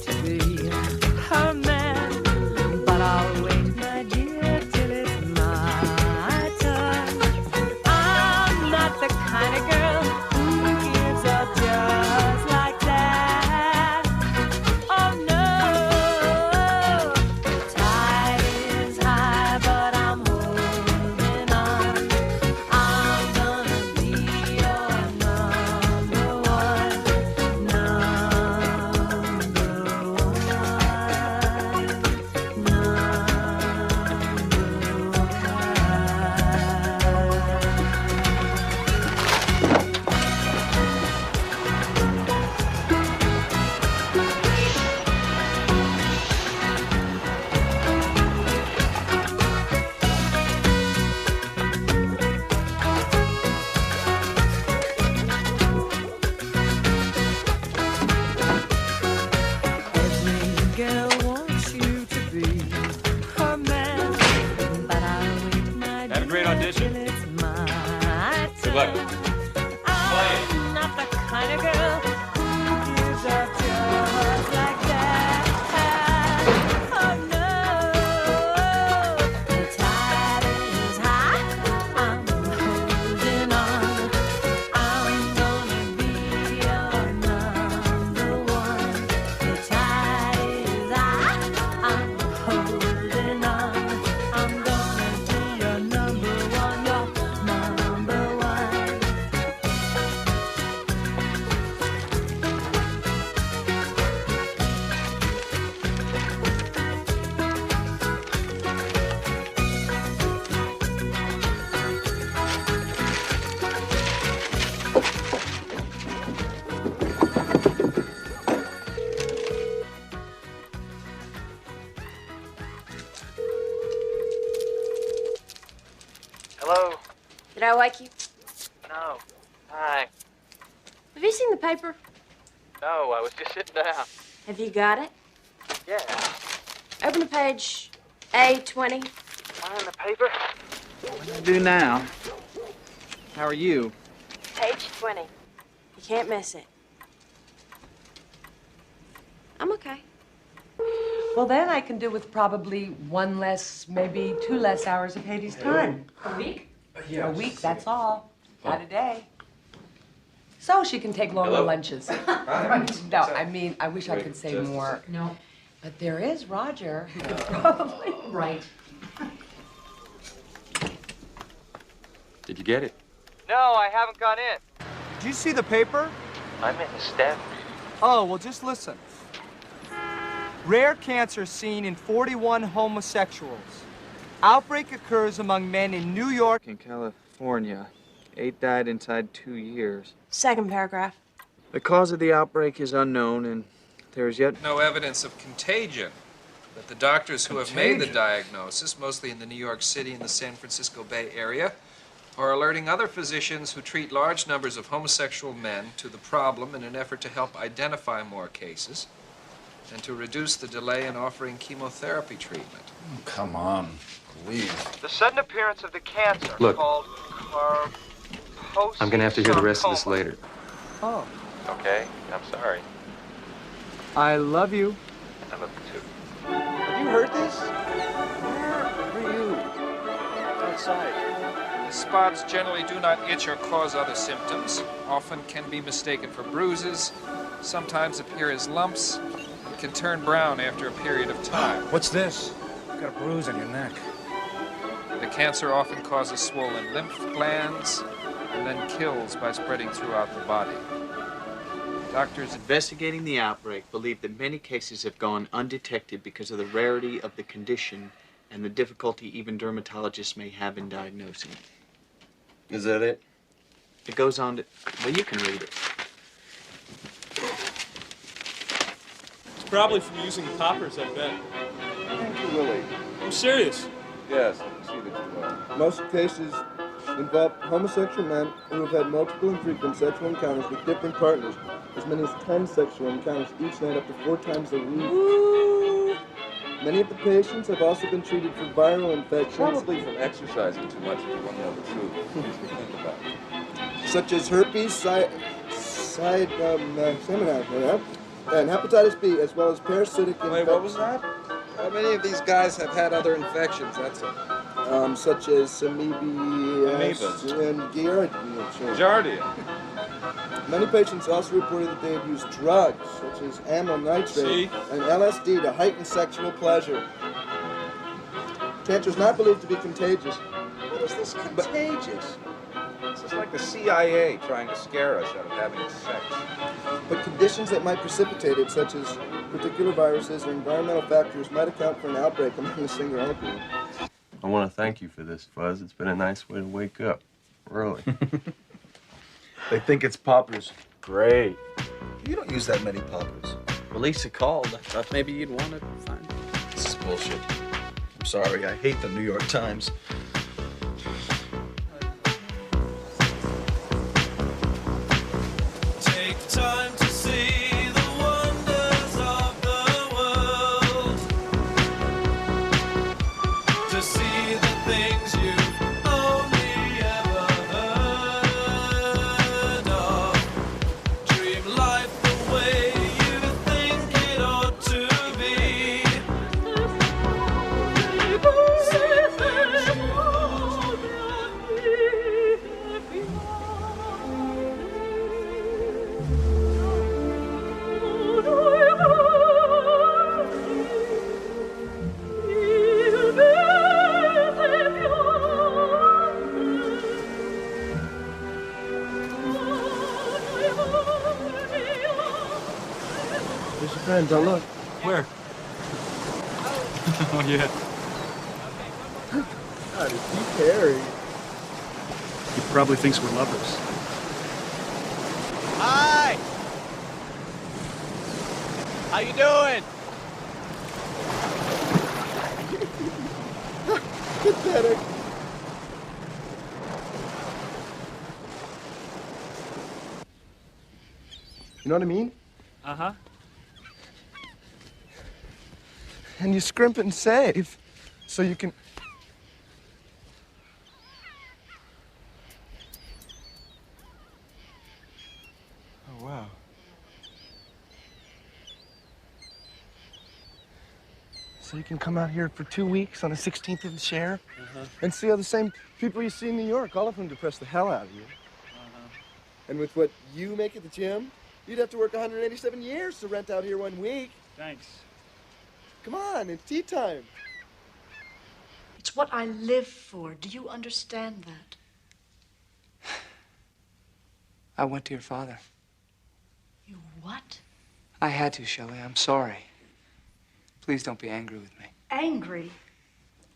to be her man, but I'll wait, my dear, till it's my turn. I'm not the kind of girl who gives up just like that. Oh no, the tide is high, but I'm holding on. I'm gonna be your number one, every girl wants you to be her man, but I'll wait, my Had a great dear, audition. till it's my Good luck. turn. I'm not the kind of girl who gives up just like that. Oh no, the tide is high. I'm holding on. I'm gonna be your number one. The tide is high. I'm holding on. I'm gonna be your number one. Your number one. Hello? Did I wake you? No. Hi. Have you seen the paper? No, I was just sitting down. Have you got it? Yeah. Open to page A20. Am I in the paper? What do I do now? How are you? Page 20. You can't miss it. I'm okay. Well, then I can do with probably one less, maybe 2 less hours of Hades' time. A week? A week, that's all. Not a day. So she can take longer lunches. No, I mean, I wish I could say more. No. But there is Roger who could probably. Right. Did you get it? No, I haven't gone in. Did you see the paper? I'm in the staff. Oh, well, just listen. Rare cancer seen in 41 homosexuals. Outbreak occurs among men in New York. In California, 8 died inside 2 years. Second paragraph. The cause of the outbreak is unknown, and there is yet No evidence of contagion. But the doctors who have made the diagnosis, mostly in the New York City and the San Francisco Bay Area, are alerting other physicians who treat large numbers of homosexual men to the problem in an effort to help identify more cases and to reduce the delay in offering chemotherapy treatment. Oh, come on, please. The sudden appearance of the cancer Look. called Kaposi I'm gonna have to hear the rest of this sarcoma. later. Oh, Okay, I'm sorry. I love you. I love you too. Have you heard this? Where are you? Outside. The spots generally do not itch or cause other symptoms, often can be mistaken for bruises, sometimes appear as lumps, and can turn brown after a period of time. What's this? You got a bruise on your neck. The cancer often causes swollen lymph glands and then kills by spreading throughout the body. Doctors investigating the outbreak believe that many cases have gone undetected because of the rarity of the condition and the difficulty even dermatologists may have in diagnosing it. Is that it? It goes on to, well, you can read it. It's probably from using poppers, I bet. Thank you, Willie. I'm serious. Yes, I see that you are. Most cases involve homosexual men who have had multiple and frequent sexual encounters with different partners, as many as 10 sexual encounters each night up to 4 times a week. Ooh. Many of the patients have also been treated for viral infections. Probably from exercising too much if you want to know the truth. Think about it. Such as herpes, and hepatitis B, as well as parasitic Wait, what was that? How many of these guys have had other infections? That's it. Such as amoeba and Giardia. Many patients also reported that they had used drugs, such as amyl nitrate and LSD, to heighten sexual pleasure. Cancer is not believed to be contagious. What is this contagious? This is like the CIA trying to scare us out of having sex. But conditions that might precipitate it, such as particular viruses or environmental factors, might account for an outbreak among a single group. I want to thank you for this, Fuzz. It's been a nice way to wake up. Really. They think it's poppers. Great. You don't use that many poppers. Well, Lisa called. I thought maybe you'd want to find it. This is bullshit. I'm sorry, I hate the New York Times. Take time to see the wonders of the world, to see the things you've only ever heard of. Dream life the way you think it ought to be. There's your friend, don't look. Where? Oh, yeah. God, is he Harry? He probably thinks we're lovers. Hi! How you doing? Pathetic. You know what I mean? Uh-huh. And you scrimp and save, so you can... Oh, wow. So you can come out here for 2 weeks on a 16th of a share and see all the same people you see in New York. All of them depress the hell out of you. And with what you make at the gym, you'd have to work 187 years to rent out here 1 week. Thanks. Come on, it's tea time. It's what I live for. Do you understand that? I went to your father. You what? I had to, Shelley. I'm sorry. Please don't be angry with me. Angry?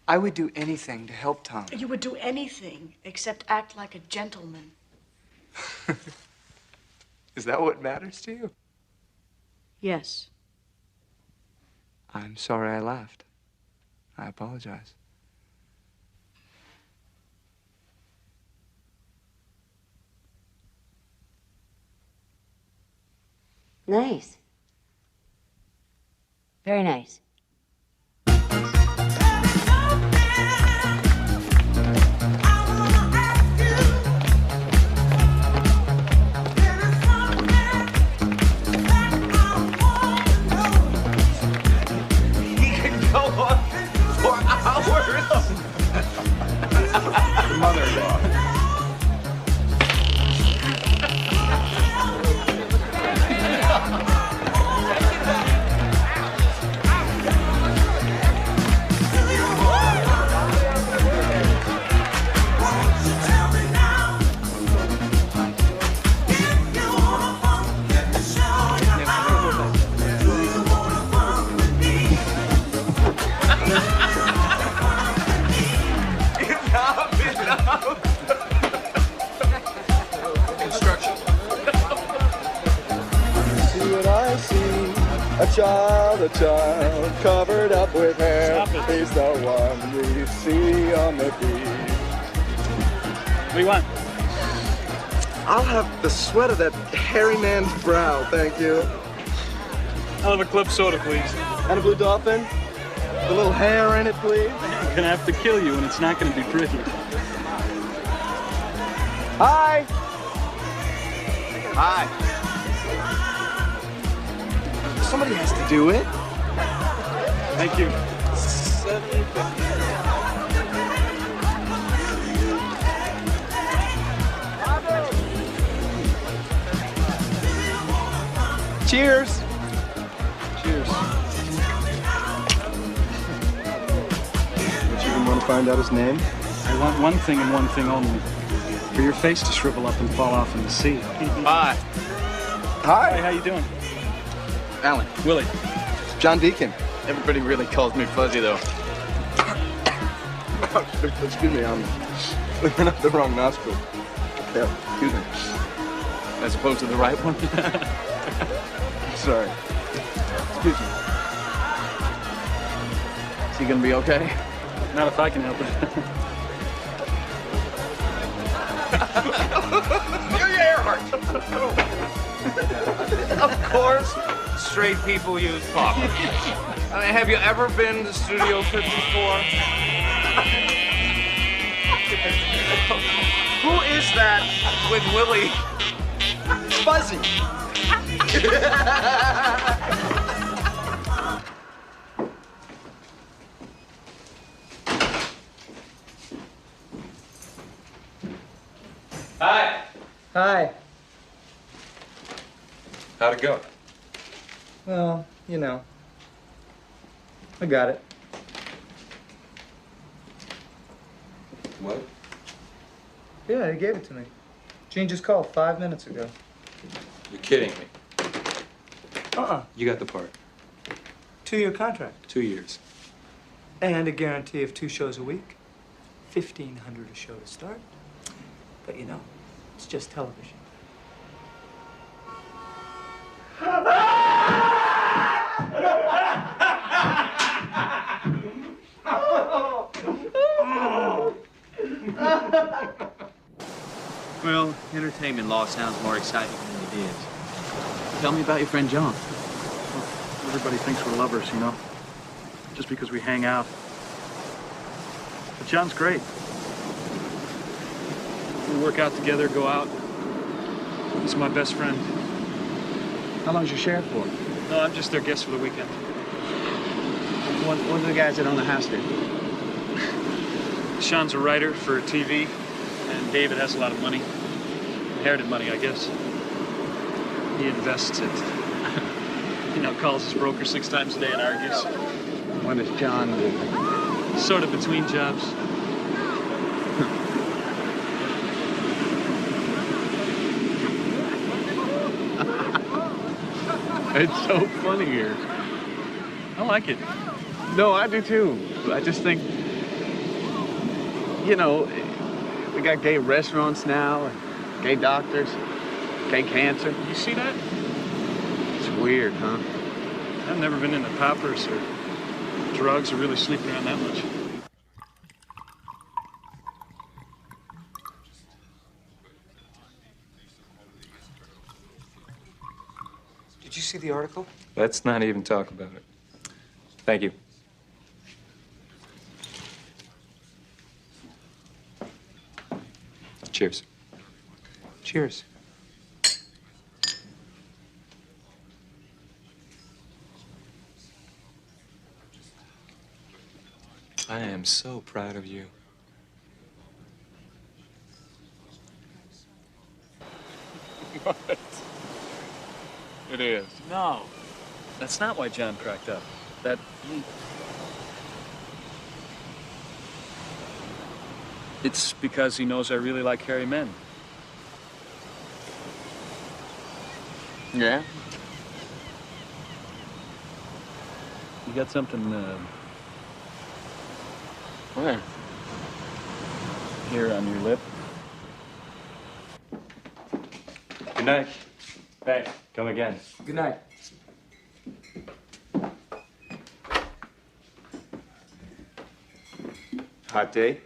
I would do anything to help Tom. You would do anything except act like a gentleman. Is that what matters to you? Yes. I'm sorry I laughed. I apologize. Nice. Very nice. Mother-in-law. See what I see, a child covered up with hair. He's the one we see on the beach. What do you want? I'll have the sweat of that hairy man's brow, thank you. I'll have a club soda, please. And a blue dolphin? The little hair in it, please. I'm gonna have to kill you, and it's not gonna be pretty. Hi. Hi. Somebody has to do it. Thank you. Cheers. Cheers. Don't you even want to find out his name? I want one thing and one thing only. For your face to shrivel up and fall off in the sea. Hi. Hi, how you doing? Alan. Willie. John Deacon. Everybody really calls me Fuzzy, though. Excuse me, I'm clearing up the wrong nostril. Yeah, excuse me. As opposed to the right one? Sorry. Excuse me. Is he gonna be okay? Not if I can help it. Of course, straight people use pop. I mean, have you ever been to Studio 54? Who is that with Willie? Fuzzy. Hi. Hi. How'd it go? Well, you know. I got it. What? Yeah, he gave it to me. Gene just called 5 minutes ago. You're kidding me. You got the part. 2-year contract. 2 years. And a guarantee of 2 shows a week. $1,500 a show to start. But you know, it's just television. Well, entertainment law sounds more exciting than it is. Tell me about your friend John. Everybody thinks we're lovers, you know? Just because we hang out. But John's great. We work out together, go out. He's my best friend. How long's your sheriff for? No, I'm just their guest for the weekend. What do the guys that own the house do? Sean's a writer for TV, and David has a lot of money. Inherited money, I guess. He invests it. You know, calls his broker 6 times a day and argues. What does John do? Sort of between jobs. It's so funny here. I like it. No, I do too. I just think, you know, we got gay restaurants now, and gay doctors, gay cancer. You see that? It's weird, huh? I've never been into poppers or drugs or really sleeping around that much. Did you see the article? Let's not even talk about it. Thank you. Cheers. Cheers. I am so proud of you. What? It is. No. That's not why John cracked up. It's because he knows I really like hairy men. Yeah? You got something, Where? here on your lip? Good night. Hey, come again. Good night. Hot day?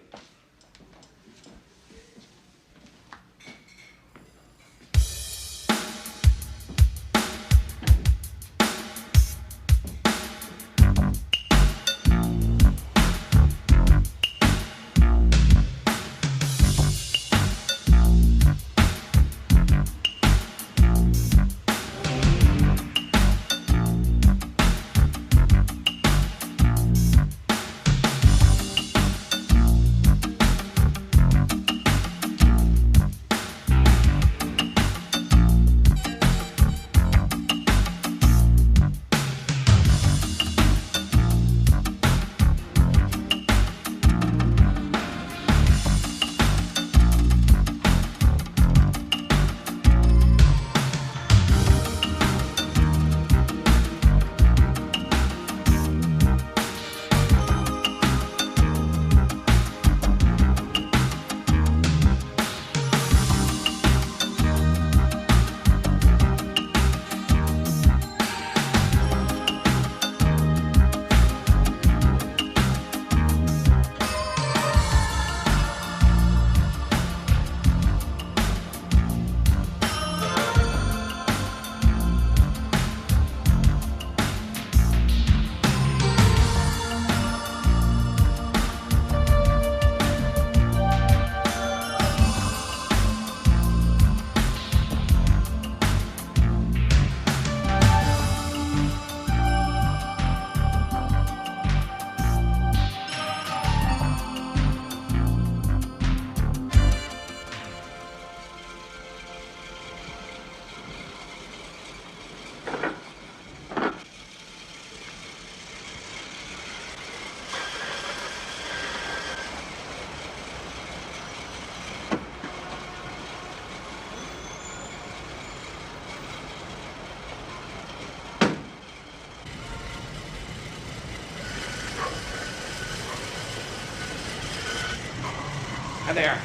Hi there.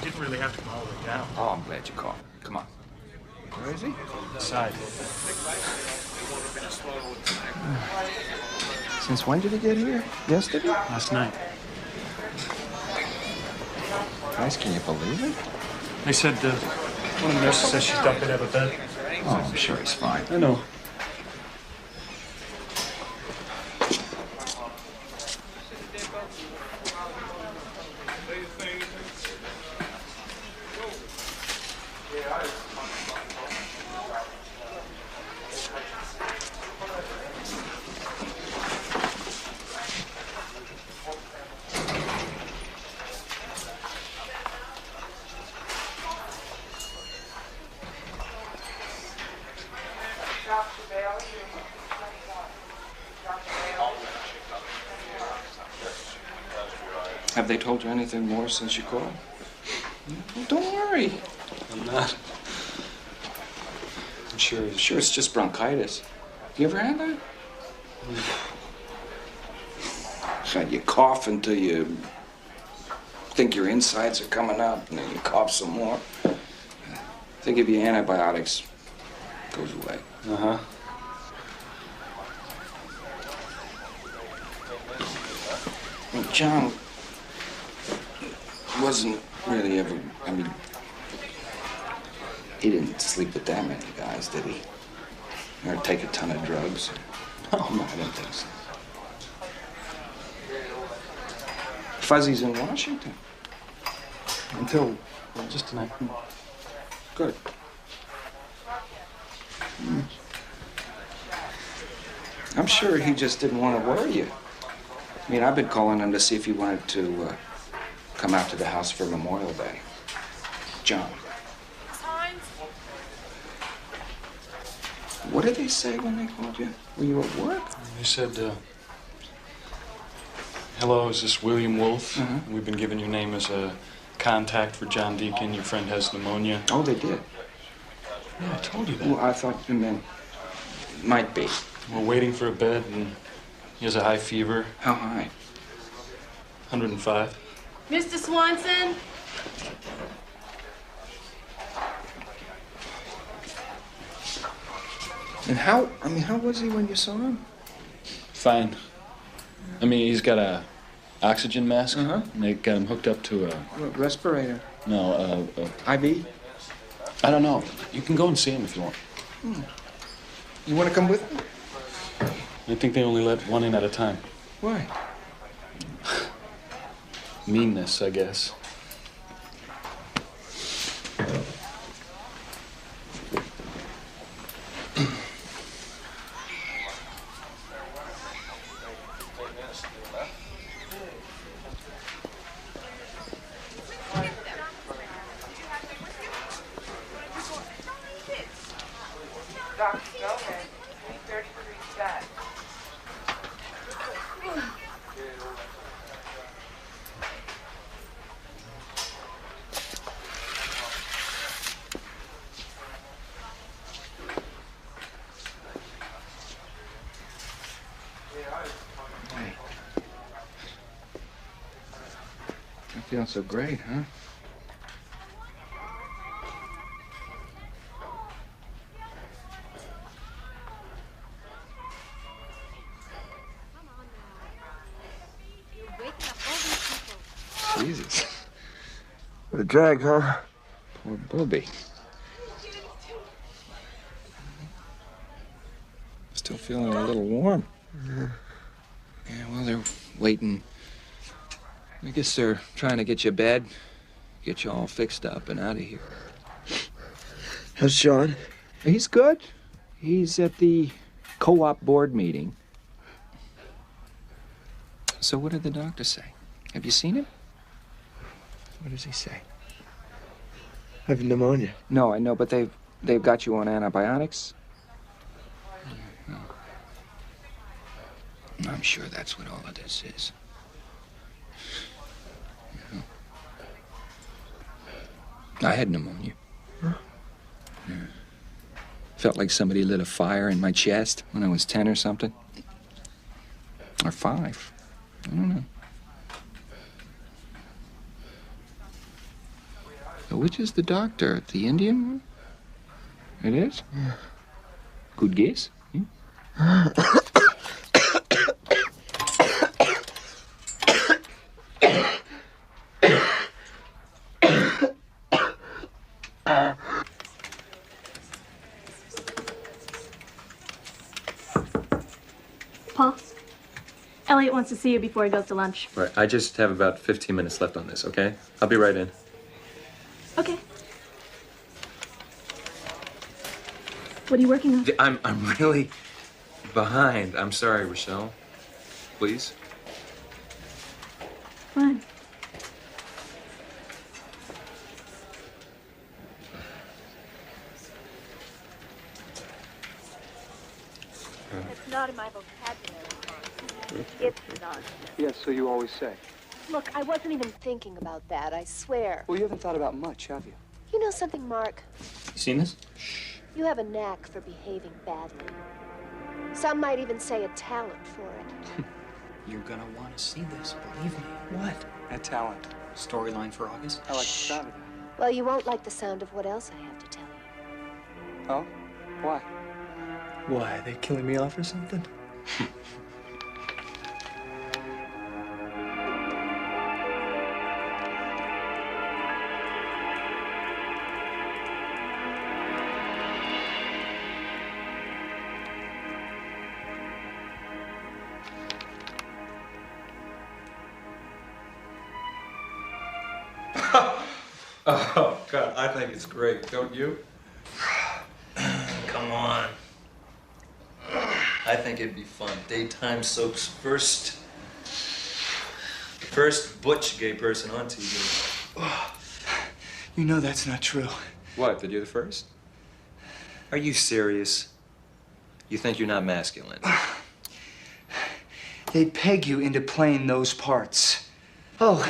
Didn't really have to come all the way down. Oh, I'm glad you called. Come on. Where is he? Side. Since when did he get here? Yesterday? Last night. Guys, can you believe it? They said, one of the nurses says she's dumped it out of bed. Oh, I'm sure he's fine. I know. Have they told you anything more since you called? Well, don't worry. I'm not. I'm sure it's just bronchitis. You ever had that? God, you cough until you think your insides are coming up, and then you cough some more. They give you antibiotics. It goes away. Uh-huh. Well, John wasn't really ever, I mean, he didn't sleep with that many guys, did he? Or take a ton of drugs? No, I don't think so. Fuzzy's in Washington. Until, well, just tonight. Good. I'm sure he just didn't want to worry you. I mean, I've been calling him to see if he wanted to come out to the house for Memorial Day. John. What did they say when they called you? Were you at work? They said, hello, is this William Wolfe? Uh-huh. We've been given your name as a contact for John Deacon. Your friend has pneumonia. Oh, they did? Yeah, I told you that. Well, I thought you meant might be. We're waiting for a bed, and he has a high fever. How high? 105. Mr. Swanson? And how was he when you saw him? Fine. I mean, he's got a oxygen mask. Uh-huh. And they got him hooked up to a... Respirator. No, IV? I don't know. You can go and see him if you want. You want to come with me? I think they only let one in at a time. Why? Meanness, I guess. Feeling so great, huh? Jesus. What a drag, huh? Poor Bobby. Still feeling a little warm. Yeah, well, they're waiting. I guess they're trying to get you a bed, get you all fixed up and out of here. How's Sean? He's good. He's at the co-op board meeting. So what did the doctor say? Have you seen him? What does he say? I have pneumonia. No, I know, but they've got you on antibiotics. I'm sure that's what all of this is. I had pneumonia. Huh? Yeah. Felt like somebody lit a fire in my chest when I was 10 or something. Or 5. I don't know. Which is the doctor? The Indian one? It is? Yeah. Good guess. Paul, Elliot wants to see you before he goes to lunch. Right, I just have about 15 minutes left on this, okay? I'll be right in. Okay. What are you working on? I'm really behind. I'm sorry, Rochelle. Please? Fine. It's not in my vocabulary. It's nonsense. Yes, so you always say. Look, I wasn't even thinking about that, I swear. Well, you haven't thought about much, have you? You know something, Mark? You seen this? You have a knack for behaving badly. Some might even say a talent for it. You're gonna want to see this, believe me. What? A talent. Storyline for August? I like the sound of that. Well, you won't like the sound of what else I have to tell you. Oh? Why? Why? Are they killing me off or something? Oh, God, I think it's great, don't you? Come on. I think it'd be fun. Daytime soap's first butch gay person on TV. You know that's not true. What, that you're the first? Are you serious? You think you're not masculine? They'd peg you into playing those parts. Oh,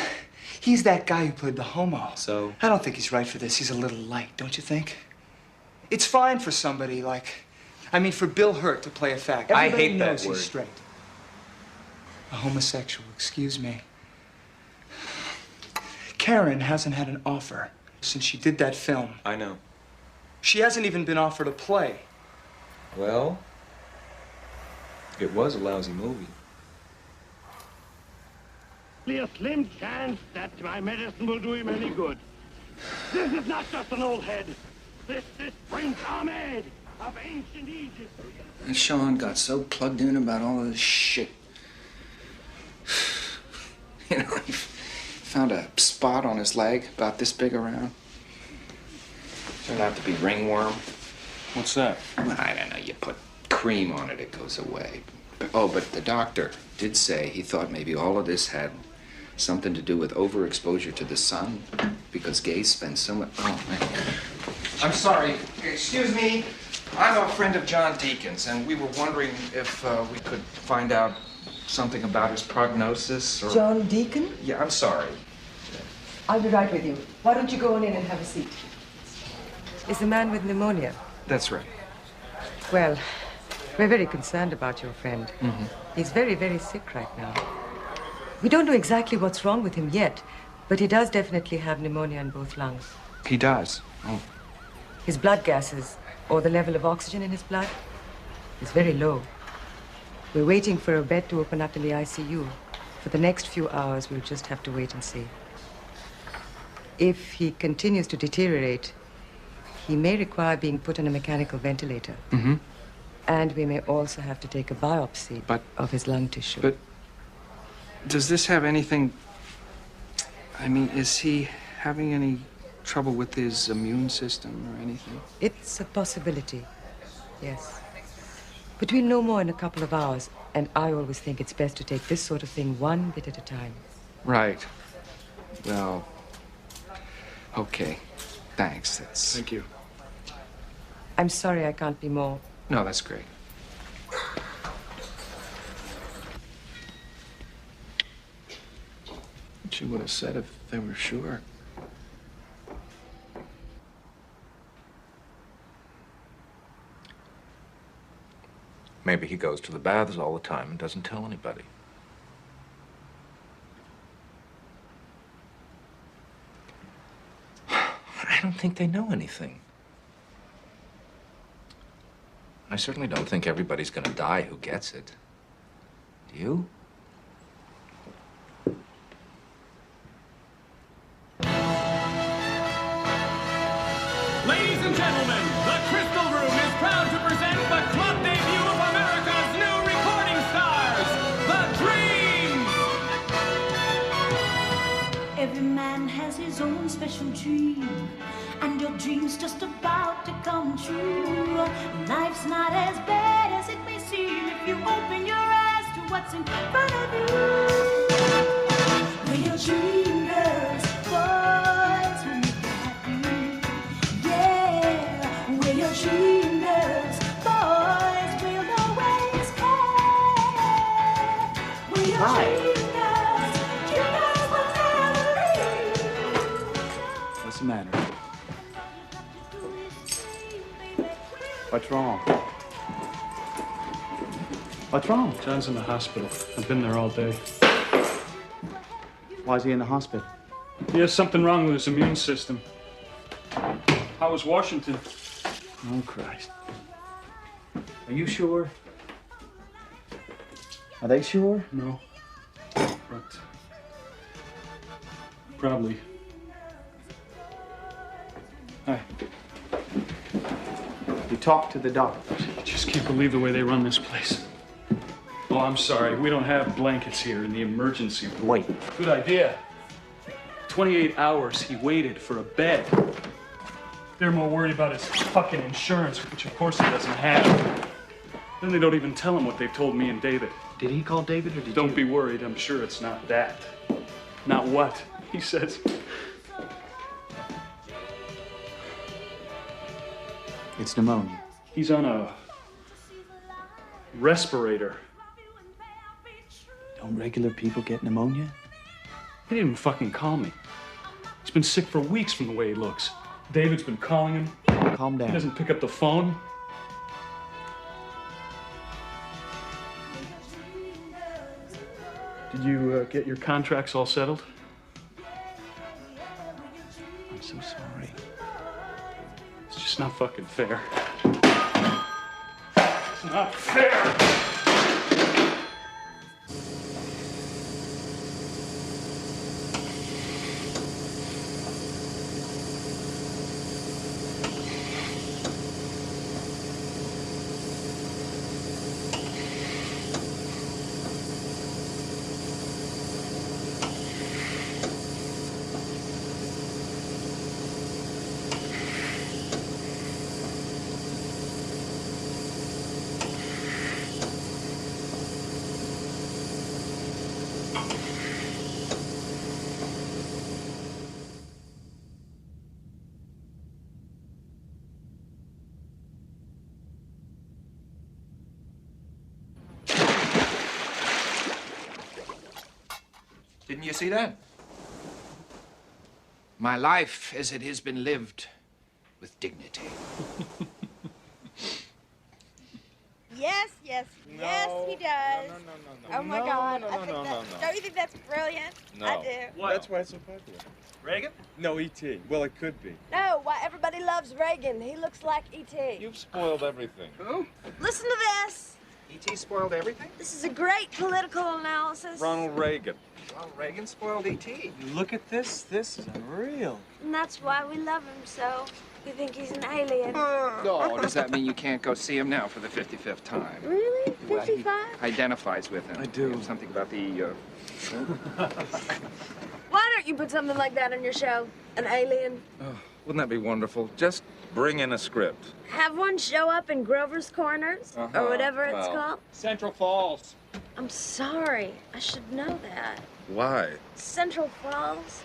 he's that guy who played the homo. So? I don't think he's right for this. He's a little light, don't you think? It's fine for somebody like, for Bill Hurt to play a fag. I Everybody hate that knows word. he's straight. A homosexual, excuse me. Karen hasn't had an offer since she did that film. I know. She hasn't even been offered a play. Well, it was a lousy movie. A slim chance that my medicine will do him any good. This is not just an old head. This is Prince Ahmed of ancient Egypt. And Sean got so plugged in about all of this shit. You know, he found a spot on his leg about this big around. Turned out to be ringworm. What's that? Well, I don't know. You put cream on it, it goes away. Oh, but the doctor did say he thought maybe all of this had something to do with overexposure to the sun, because gays spend so much. Oh, man. I'm sorry. Excuse me. I'm a friend of John Deacon's, and we were wondering if we could find out something about his prognosis or. John Deacon? Yeah, I'm sorry. I'll be right with you. Why don't you go on in and have a seat? Is the man with pneumonia? That's right. Well, we're very concerned about your friend. Mm-hmm. He's very, very sick right now. We don't know exactly what's wrong with him yet, but he does definitely have pneumonia in both lungs. He does. Oh. His blood gases, or the level of oxygen in his blood, is very low. We're waiting for a bed to open up in the ICU. For the next few hours, we'll just have to wait and see. If he continues to deteriorate, he may require being put on a mechanical ventilator. Mm-hmm. And we may also have to take a biopsy of his lung tissue. But does this have anything... is he having any trouble with his immune system or anything? It's a possibility, yes. But we'll know more in a couple of hours, and I always think it's best to take this sort of thing one bit at a time. Right. Well, okay. Thanks. Thank you. I'm sorry I can't be more. No, that's great. She would have said if they were sure. Maybe he goes to the baths all the time and doesn't tell anybody. don't think they know anything. I certainly don't think everybody's gonna die who gets it. Do you? Ladies and gentlemen, the Crystal Room is proud to present the club debut of America's new recording stars, The Dreams! Every man has his own special dream, and your dream's just about to come true. Life's not as bad as it may seem if you open your eyes to what's in front of you. We're your dream girls, boys who make you happy. Yeah, we're your dream girls, boys we'll always care. We're your dream girls, you girls will never leave. What's the matter? What's wrong? What's wrong? John's in the hospital. I've been there all day. Why is he in the hospital? He has something wrong with his immune system. How was Washington? Oh, Christ. Are you sure? Are they sure? No. But probably. Hi. You talked to the doctor. I just can't believe the way they run this place. Oh, I'm sorry. We don't have blankets here in the emergency room. Wait. Good idea. 28 hours he waited for a bed. They're more worried about his fucking insurance, which of course he doesn't have. Then they don't even tell him what they've told me and David. Did he call David or did Don't be worried. I'm sure it's not that. Not what? He says. It's pneumonia. He's on a respirator. Don't regular people get pneumonia? He didn't even fucking call me. He's been sick for weeks from the way he looks. David's been calling him. Calm down. He doesn't pick up the phone. Did you get your contracts all settled? I'm so sorry. It's just not fucking fair. It's not fair! Didn't you see that? My life as it has been lived with dignity. Yes, yes, yes, he does. No. Oh my God! I think that. Don't you think that's brilliant? No. I do. That's why it's so popular. Reagan? No, E.T. Well, it could be. No, why everybody loves Reagan? He looks like E.T. You've spoiled everything. Who? Listen to this. E.T. spoiled everything? This is a great political analysis. Ronald Reagan. Well, Reagan spoiled E.T. Look at this. This is unreal. And that's why we love him so. We think he's an alien. Oh, does that mean you can't go see him now for the 55th time? Really? Well, he 55? identifies with him. I do. Something about the, Why don't you put something like that on your show? An alien? Oh, wouldn't that be wonderful? Just bring in a script. Have one show up in Grover's Corners or whatever it's called. Central Falls. I'm sorry. I should know that. Why? Central Falls?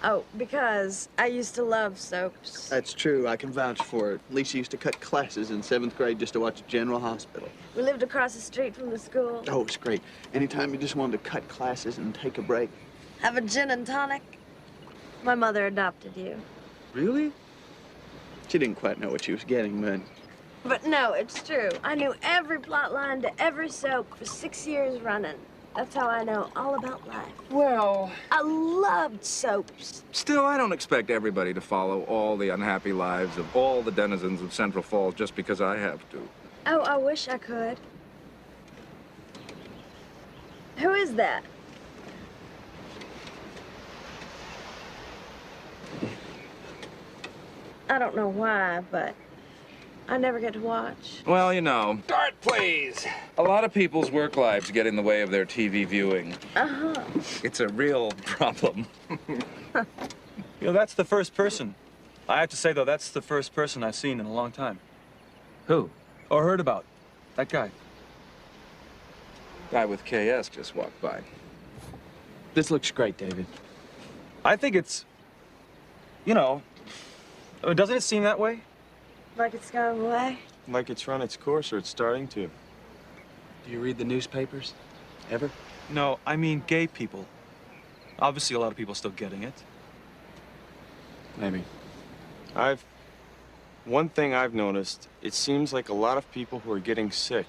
Oh, because I used to love soaps. That's true. I can vouch for it. Lisa used to cut classes in 7th grade just to watch General Hospital. We lived across the street from the school. Oh, it's great. Anytime you just wanted to cut classes and take a break. Have a gin and tonic. My mother adopted you. Really? She didn't quite know what she was getting, but... But no, it's true. I knew every plot line to every soap for 6 years running. That's how I know all about life. Well, I loved soaps. still, I don't expect everybody to follow all the unhappy lives of all the denizens of Central Falls just because I have to. Oh, I wish I could. Who is that? I don't know why, but I never get to watch. Well, you know. Start, please. A lot of people's work lives get in the way of their TV viewing. Uh-huh. It's a real problem. You know, that's the first person. I have to say, though, that's the first person I've seen in a long time. Who? Or heard about. That guy. Guy with KS just walked by. This looks great, David. I think it's, you know, doesn't it seem that way? Like it's gone away? Like it's run its course, or it's starting to. Do you read the newspapers? Ever? No, I mean gay people. Obviously, a lot of people still getting it. Maybe. One thing I've noticed, it seems like a lot of people who are getting sick,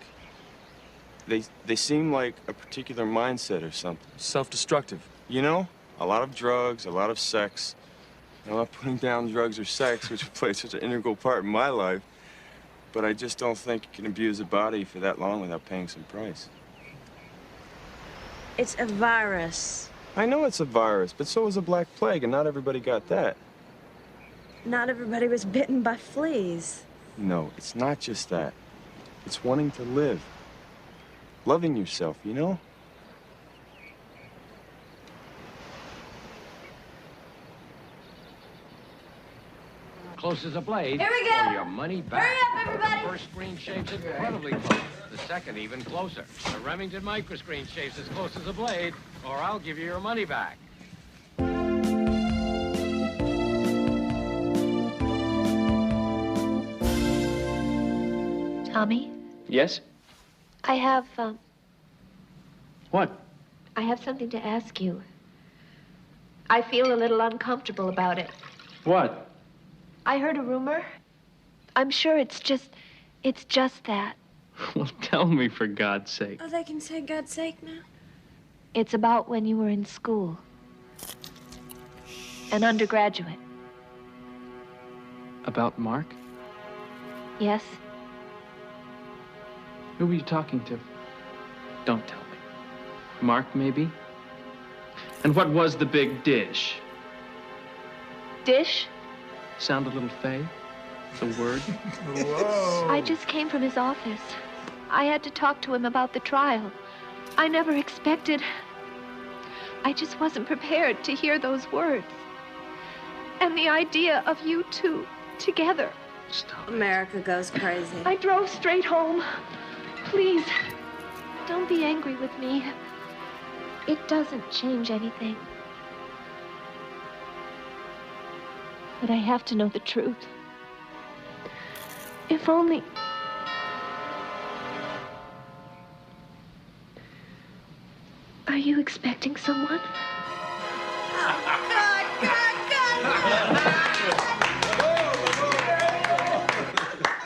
they seem like a particular mindset or something. Self-destructive. You know? A lot of drugs, a lot of sex. I'm not putting down drugs or sex, which play such an integral part in my life, but I just don't think you can abuse a body for that long without paying some price. It's a virus. I know it's a virus, but so was a Black Plague, and not everybody got that. Not everybody was bitten by fleas. No, it's not just that. It's wanting to live. Loving yourself, you know? Close as a blade. Here we go. Or your money back. Hurry up, everybody. The first screen shapes incredibly close. The second even closer. The Remington microscreen shapes as close as a blade, or I'll give you your money back. Tommy, Yes? I have, What? I have something to ask you. I feel a little uncomfortable about it. What? I heard a rumor. I'm sure it's just that. Well, tell me, for God's sake. Oh, they can say God's sake now? It's about when you were in school. An undergraduate. About Mark? Yes? Who were you talking to? Don't tell me. Mark, maybe? And what was the big dish? Dish? Sound a little fey? The word? I just came from his office. I had to talk to him about the trial. I never expected. I just wasn't prepared to hear those words. And the idea of you two together. Stop. America goes crazy. I drove straight home. Please, don't be angry with me. It doesn't change anything. But I have to know the truth. If only... Are you expecting someone?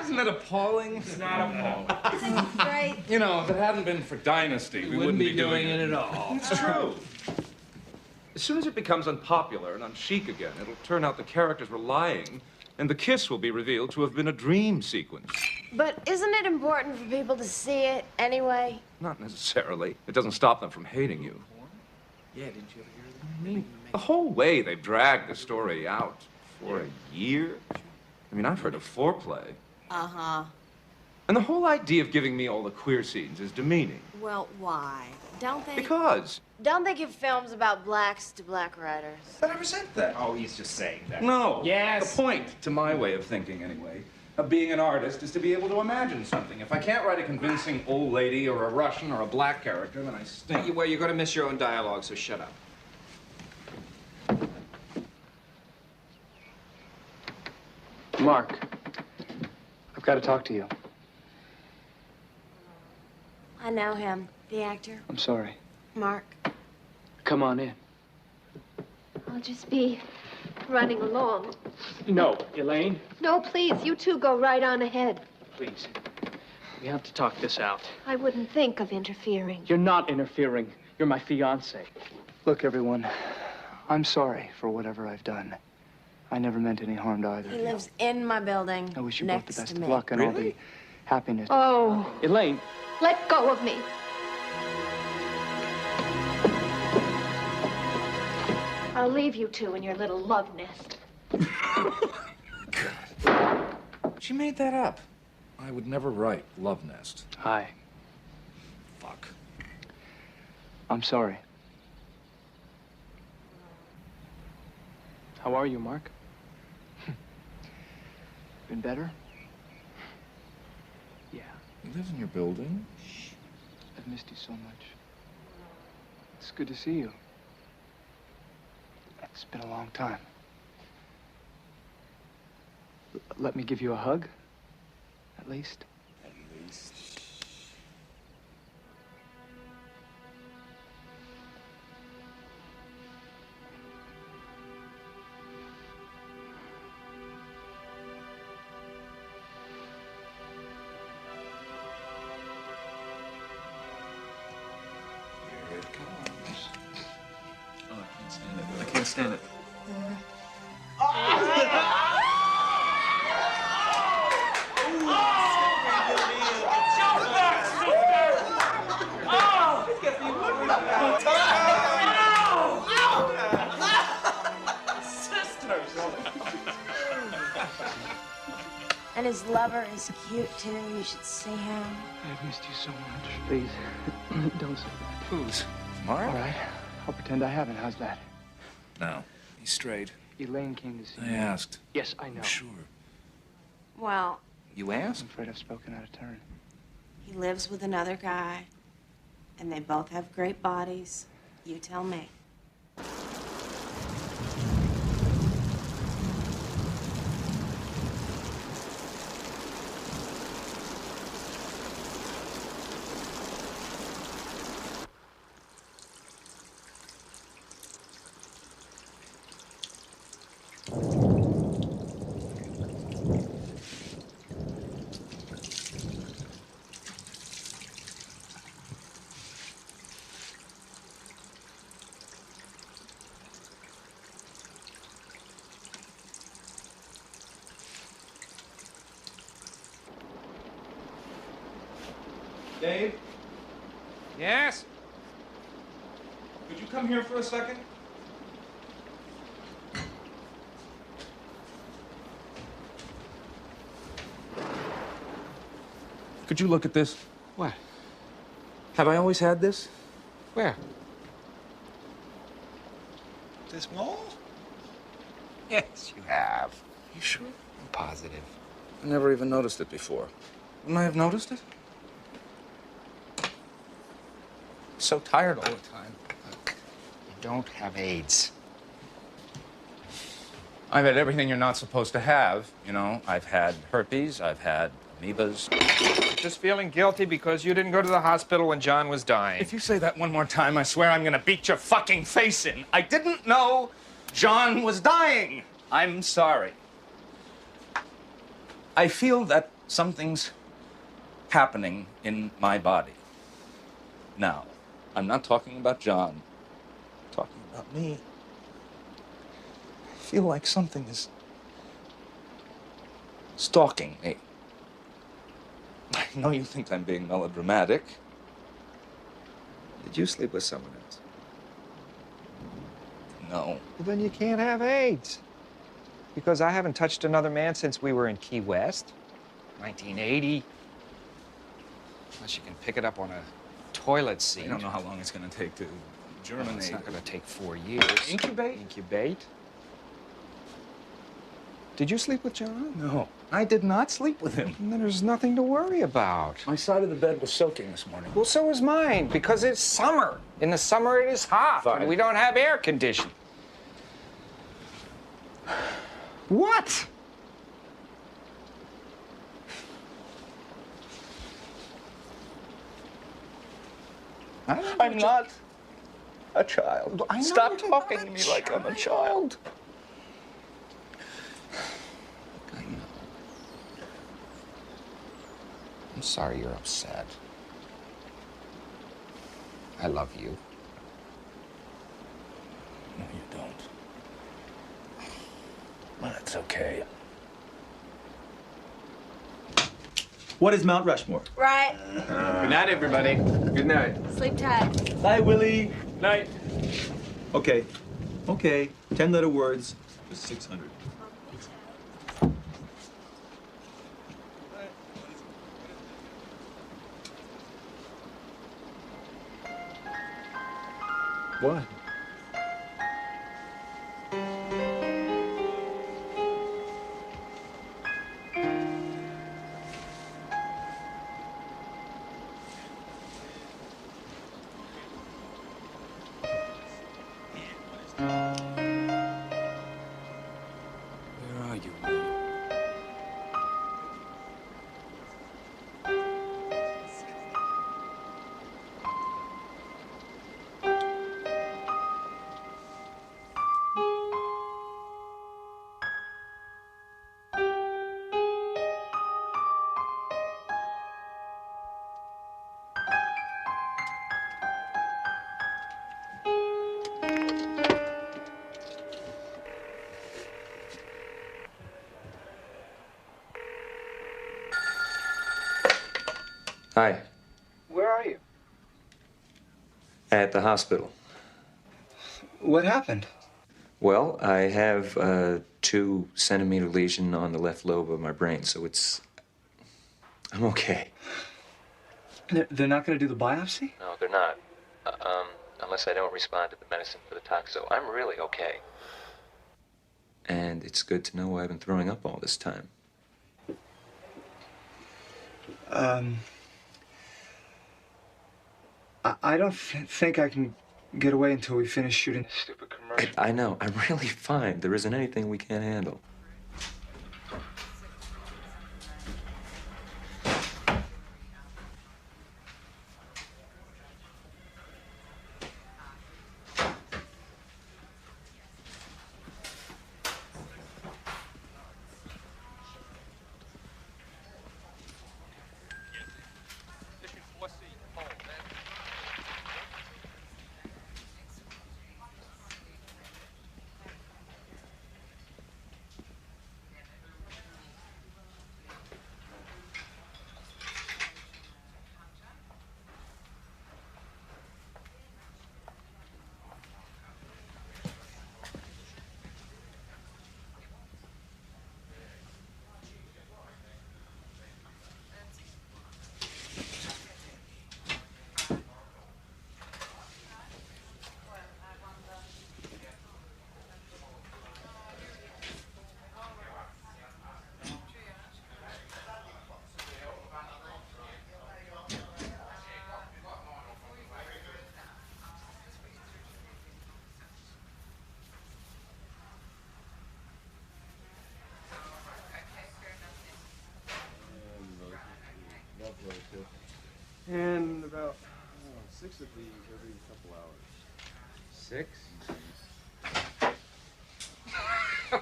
Isn't that appalling? It's not appalling. This is great. You know, if it hadn't been for Dynasty, we wouldn't be doing it at all. It's true. As soon as it becomes unpopular and unchic again, it'll turn out the characters were lying, and the kiss will be revealed to have been a dream sequence. But isn't it important for people to see it anyway? Not necessarily. It doesn't stop them from hating you. Yeah, didn't you ever hear that? The whole way they've dragged the story out for a year. I mean, I've heard of foreplay. Uh-huh. And the whole idea of giving me all the queer scenes is demeaning. Well, why? Don't they... Because. Don't they give films about blacks to black writers? But I resent that. Oh, he's just saying that. No. Yes. The point, to my way of thinking anyway, of being an artist is to be able to imagine something. If I can't write a convincing old lady or a Russian or a black character, then I stink. Well, you're going to miss your own dialogue, so shut up. Mark, I've got to talk to you. I know him, the actor. I'm sorry. Mark. Come on in. I'll just be running along. No, Elaine, No, please, you two go right on ahead. please. We have to talk this out. I wouldn't think of interfering. You're not interfering. You're my fiance. Look, everyone, I'm sorry for whatever I've done. I never meant any harm to either He of you. lives in my building. I wish you both next the best to of me. luck and all the happiness. Oh, Elaine. let go of me. I'll leave you two in your little love nest. She made that up. I would never write Love Nest. Hi. Fuck. I'm sorry. How are you, Mark? Been better? Yeah. You live in your building? I've missed you so much. It's good to see you. It's been a long time. Let me give you a hug, at least. At least. Here it comes. Oh, I can't stand it. I can't stand it. And his lover is cute too. You should see him. I've missed you so much. Please, don't say that. Who's? Mark? All right. I'll pretend I haven't. How's that? No. He's straight. Elaine came to see I me. asked. Yes, I know. I'm sure. Well, You asked? I'm afraid I've spoken out of turn. he lives with another guy, and they both have great bodies. You tell me. Dave, Yes? could you come here for a second? Could you look at this? What? Have I always had this? Where? This mole? Yes, you have. You sure? I'm positive. I never even noticed it before. Wouldn't I have noticed it? So tired all the time. You don't have AIDS. I've had everything you're not supposed to have. You know, I've had herpes, I've had amoebas. Just feeling guilty because you didn't go to the hospital when John was dying. If you say that one more time, I swear I'm gonna beat your fucking face in. I didn't know John was dying. I'm sorry. I feel that something's happening in my body. Now, I'm not talking about John. I'm talking about me. I feel like something is stalking me. I know you think I'm being melodramatic. Did you sleep with someone else? No. Well, then you can't have AIDS. Because I haven't touched another man since we were in Key West, 1980. Unless you can pick it up on a toilet seat. I don't know how long it's going to take to germinate. Well, it's not going to take 4 years. Incubate? Incubate. Did you sleep with John? No, I did not sleep with him. And then there's nothing to worry about. My side of the bed was soaking this morning. Well, so is mine, because it's summer. In the summer, it is hot, Fine. and we don't have air conditioning. What? I'm not a child. I know Stop you're talking not to a me like I'm a child. I'm sorry you're upset. I love you. No, you don't. Well, that's okay. What is Mount Rushmore? Right. Good night, everybody. Good night. Sleep tight. Bye, Willie. Night. Okay. Okay. 10-letter words for 600. What? Where are you? Hi. Where are you? At the hospital. What happened? Well, I have a 2-centimeter lesion on the left lobe of my brain, so I'm okay. They're not going to do the biopsy? No, they're not. Unless I don't respond to the medicine for the toxo. I'm really okay. And it's good to know why I've been throwing up all this time. I don't think I can get away until we finish shooting this stupid commercial. I know. I'm really fine. There isn't anything we can't handle. And about 6 of these every couple hours. 6?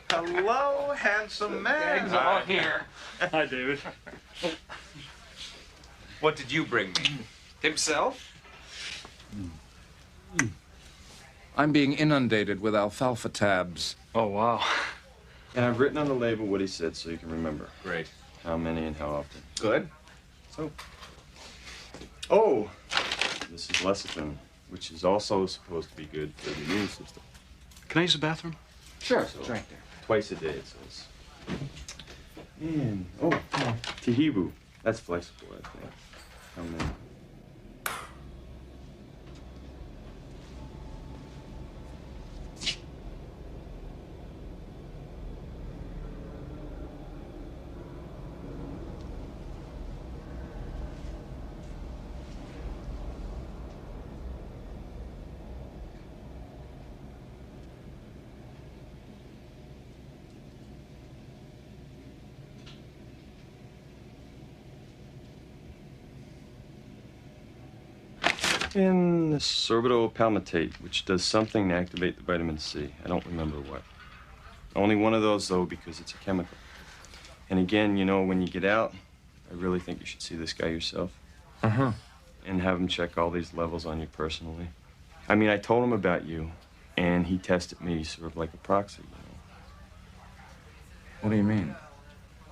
Hello, handsome man. Gang's all here. Hi, David. What did you bring me? Himself? I'm being inundated with alfalfa tabs. Oh, wow. And I've written on the label what he said so you can remember. Great. How many and how often. Good. So. Oh! This is lecithin, which is also supposed to be good for the immune system. Can I use the bathroom? Sure. It's right there. Twice a day, it says. And, oh, Tehibu. That's flexible, I think. How many? And the sorbitol-palmitate, which does something to activate the vitamin C. I don't remember what. Only one of those, though, because it's a chemical. And again, you know, when you get out, I really think you should see this guy yourself. Uh-huh. And have him check all these levels on you personally. I mean, I told him about you, and he tested me sort of like a proxy, you know. What do you mean?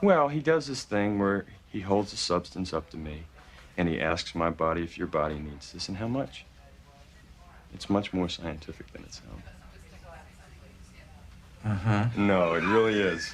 Well, he does this thing where he holds a substance up to me, and he asks my body if your body needs this and how much. It's much more scientific than it sounds. Uh-huh. No, it really is.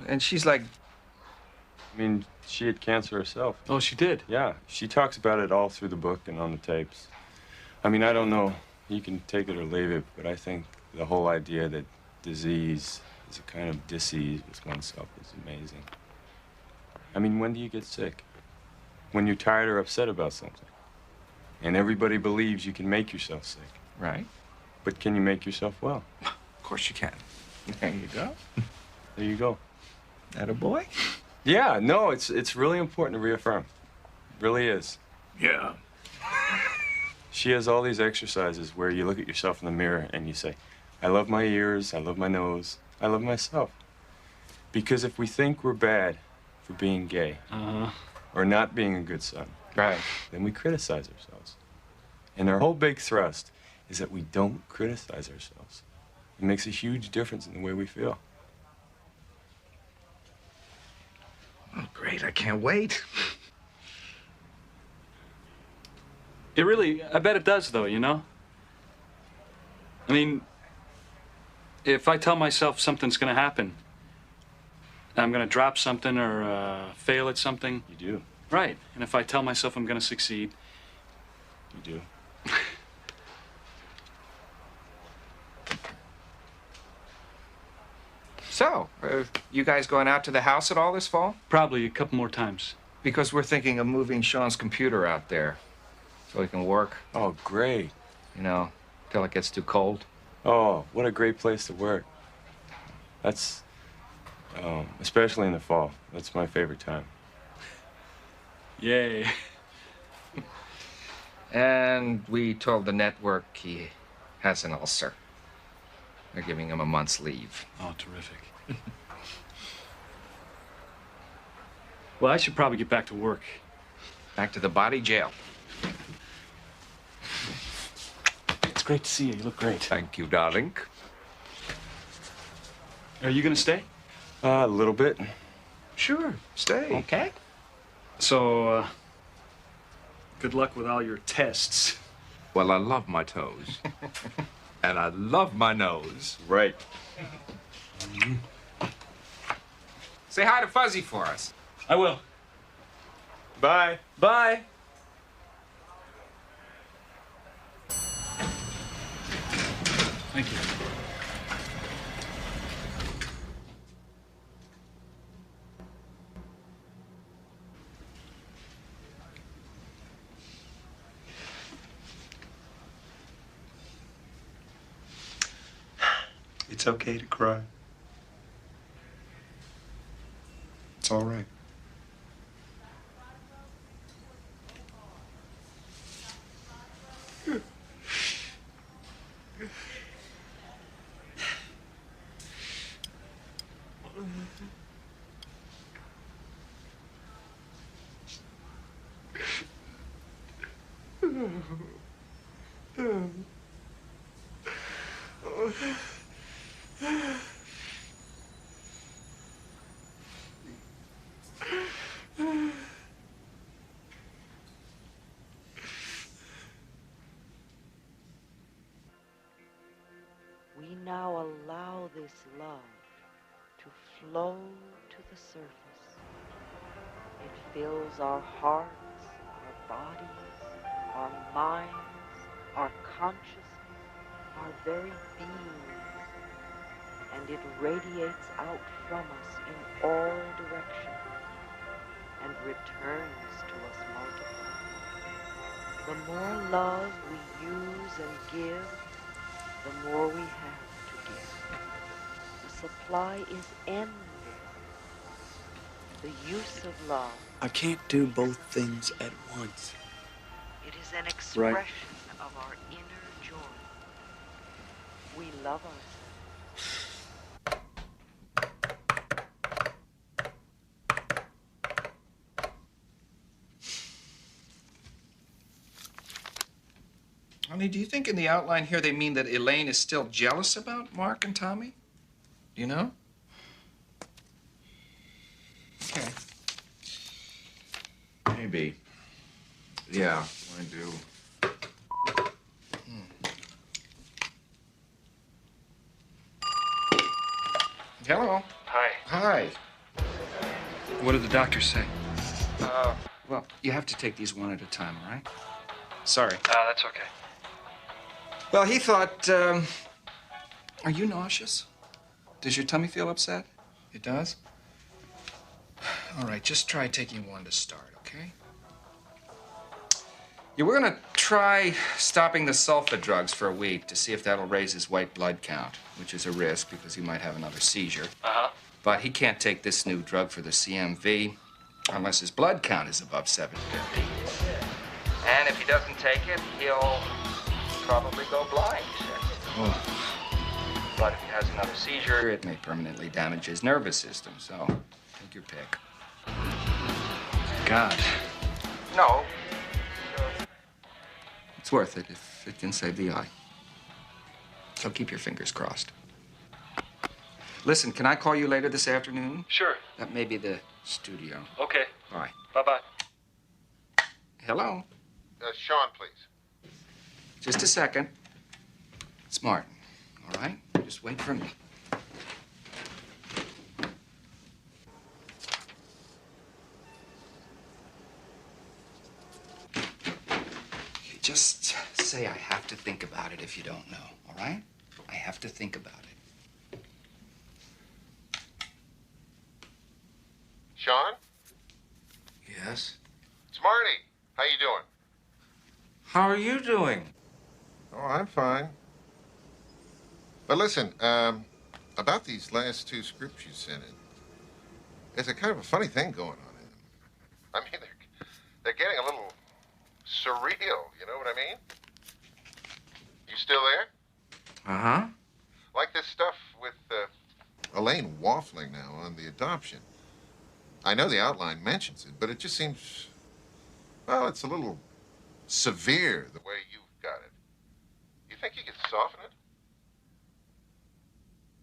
And she's like... I mean, she had cancer herself. Oh, she did? Yeah, she talks about it all through the book and on the tapes. I mean, I don't know, you can take it or leave it, but I think the whole idea that disease is a kind of disease with oneself is amazing. I mean, when do you get sick? When you're tired or upset about something. And everybody believes you can make yourself sick. Right. But can you make yourself well? Of course you can. There you go. There you go. Attaboy? Yeah, no, it's really important to reaffirm. It really is. Yeah. She has all these exercises where you look at yourself in the mirror and you say, I love my ears, I love my nose, I love myself. Because if we think we're bad for being gay, or not being a good son, right, then we criticize ourselves. And our whole big thrust is that we don't criticize ourselves. It makes a huge difference in the way we feel. Oh, great, I can't wait. It really, I bet it does, though, you know? I mean, if I tell myself something's gonna happen, I'm gonna drop something or fail at something. You do. Right. And if I tell myself I'm gonna succeed. You do. So, you guys going out to the house at all this fall? Probably a couple more times. Because we're thinking of moving Sean's computer out there so he can work. Oh, great. You know, till it gets too cold. Oh, what a great place to work. That's, especially in the fall. That's my favorite time. Yay. And we told the network he has an ulcer. They're giving him a month's leave. Oh, terrific. Well, I should probably get back to work. Back to the body jail. It's great to see you. You look great. Thank you, darling. Are you gonna stay? A little bit. Sure, stay. Okay. So, good luck with all your tests. Well, I love my toes. And I love my nose. Right. Say hi to Fuzzy for us. I will. Bye. Bye. Thank you. It's okay to cry. It's all right. now allow this love to flow to the surface. It fills our hearts, our bodies, our minds, our consciousness, our very beings, and it radiates out from us in all directions and returns to us multiplied. The more love we use and give, the more we have to give. The supply is endless. The use of love, I can't do both things at once. it is an expression of our inner joy. We love ourselves. Honey, do you think in the outline here they mean that Elaine is still jealous about Mark and Tommy? Do you know? Okay. Maybe. Yeah, I do. Hello. Hi. Hi. What did the doctor say? Uh, Well, you have to take these one at a time, all right? Sorry. that's okay. Well, he thought, are you nauseous? Does your tummy feel upset? It does? All right, just try taking one to start, okay? Yeah, we're gonna try stopping the sulfa drugs for a week to see if that'll raise his white blood count, which is a risk because he might have another seizure. Uh-huh. But he can't take this new drug for the CMV unless his blood count is above 750. And if he doesn't take it, he'll probably go blind. But if he has another seizure, it may permanently damage his nervous system, so take your pick. God. No. It's worth it if it can save the eye. So keep your fingers crossed. Listen, can I call you later this afternoon? Sure. That may be the studio. Okay. Bye. Bye-bye. Hello? Sean, please. Just a second. It's Martin, all right? Just wait for me. Just say I have to think about it if you don't know, all right? I have to think about it. Sean? Yes? It's Marty. How you doing? How are you doing? Oh, I'm fine. But listen, about these last two scripts you sent in, there's a kind of a funny thing going on in them. I mean, they're getting a little surreal, you know what I mean? You still there? Uh-huh. Like this stuff with Elaine waffling now on the adoption. I know the outline mentions it, but it just seems, well, it's a little severe the way you've got it. You think you could soften it?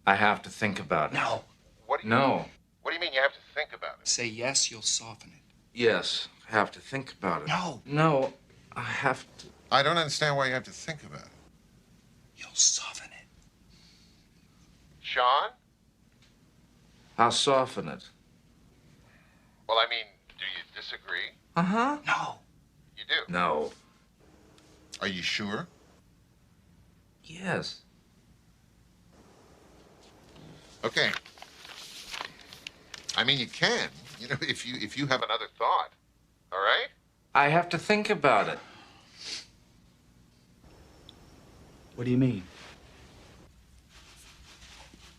I have to think about it. No. What do you No. What do you mean you have to think about it? Say yes, you'll soften it. Yes, I have to think about it. No. No, I have to. I don't understand why you have to think about it. You'll soften it. Sean? I'll soften it. Well, I mean, do you disagree? Uh-huh. No. You do? No. Are you sure? Yes. Okay. I mean, you can, you know, if you have another thought. All right? I have to think about it. What do you mean?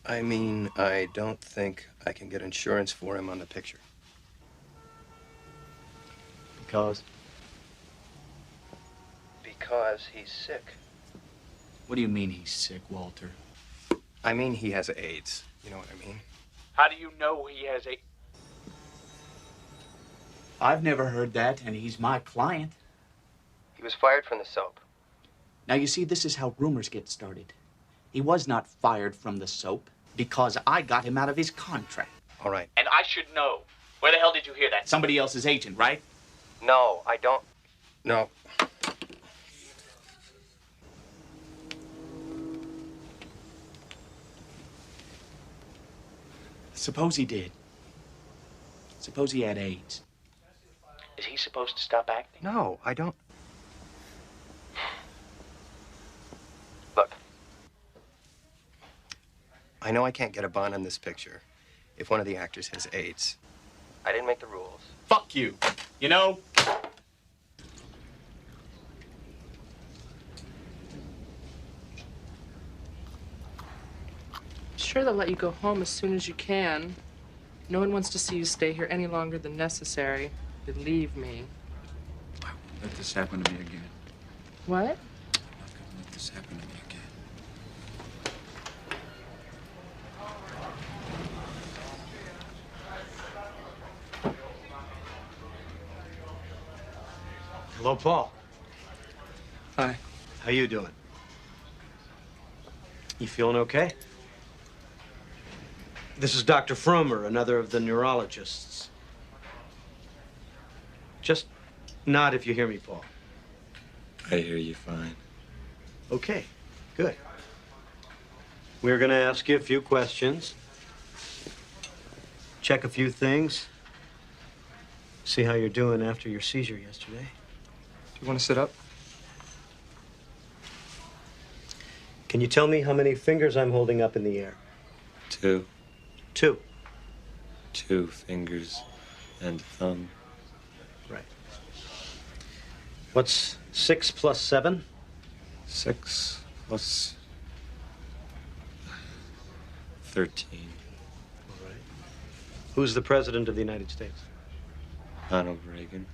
I mean, I don't think I can get insurance for him on the picture. Because? Because he's sick. What do you mean he's sick, Walter? I mean, he has AIDS. You know what I mean? How do you know he has a... I've never heard that, and he's my client. He was fired from the soap. Now, you see, this is how rumors get started. He was not fired from the soap because I got him out of his contract. All right. And I should know. Where the hell did you hear that? Somebody else's agent, right? No, I don't. No. Suppose he did. Suppose he had AIDS. Is he supposed to stop acting? No, I don't. Look. I know I can't get a bond on this picture if one of the actors has AIDS. I didn't make the rules. Fuck you. You know? Sure, they'll let you go home as soon as you can. No one wants to see you stay here any longer than necessary. Believe me. Let this happen to me again. What? Let this happen to me again. Hello, Paul. Hi. How you doing? You feeling okay? This is Dr. Frommer, another of the neurologists. Just nod if you hear me, Paul. I hear you fine. Okay, good. We're going to ask you a few questions, check a few things, see how you're doing after your seizure yesterday. Do you want to sit up? Can you tell me how many fingers I'm holding up in the air? 2. 2. 2 fingers and thumb. Right. What's 6 plus 7? 6 plus 13. All right. Who's the President of the United States? Ronald Reagan.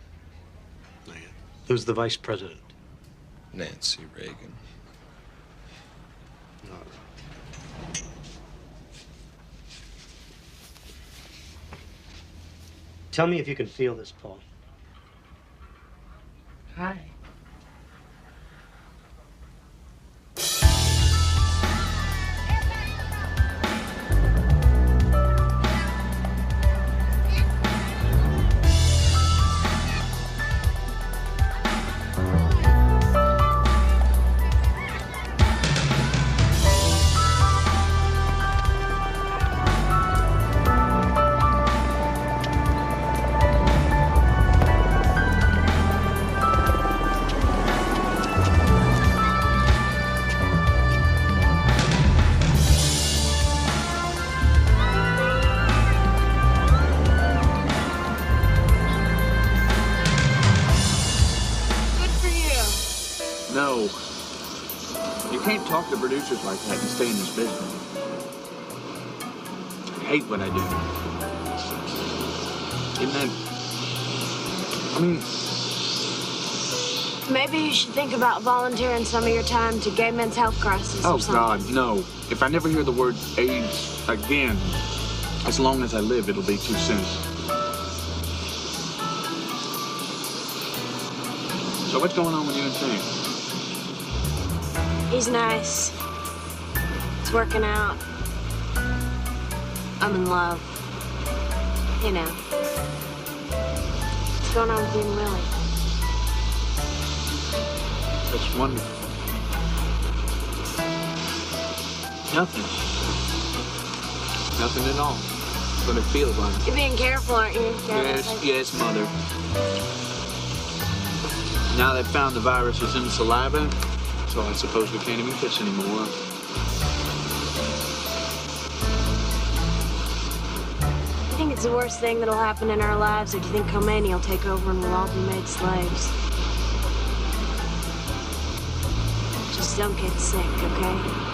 Who's the Vice President? Nancy Reagan. All right. Tell me if you can feel this, Paul. Hi. No. You can't talk to producers like that and stay in this business. I hate what I do. Isn't that... I mean... Maybe you should think about volunteering some of your time to Gay Men's Health Crisis Oh, or something. God, no. If I never hear the word AIDS again, as long as I live, it'll be too soon. So what's going on with you and Sam? He's nice. It's working out. I'm in love. You know. What's going on with you and Willie? That's wonderful. Nothing. Nothing at all. But it feels like it. You're being careful, aren't you? Yes, Mother. Now they've found the virus is in the saliva, so I suppose we can't even kiss anymore. You think it's the worst thing that'll happen in our lives, or do you think Khomeini will take over and we'll all be made slaves? Just don't get sick, okay?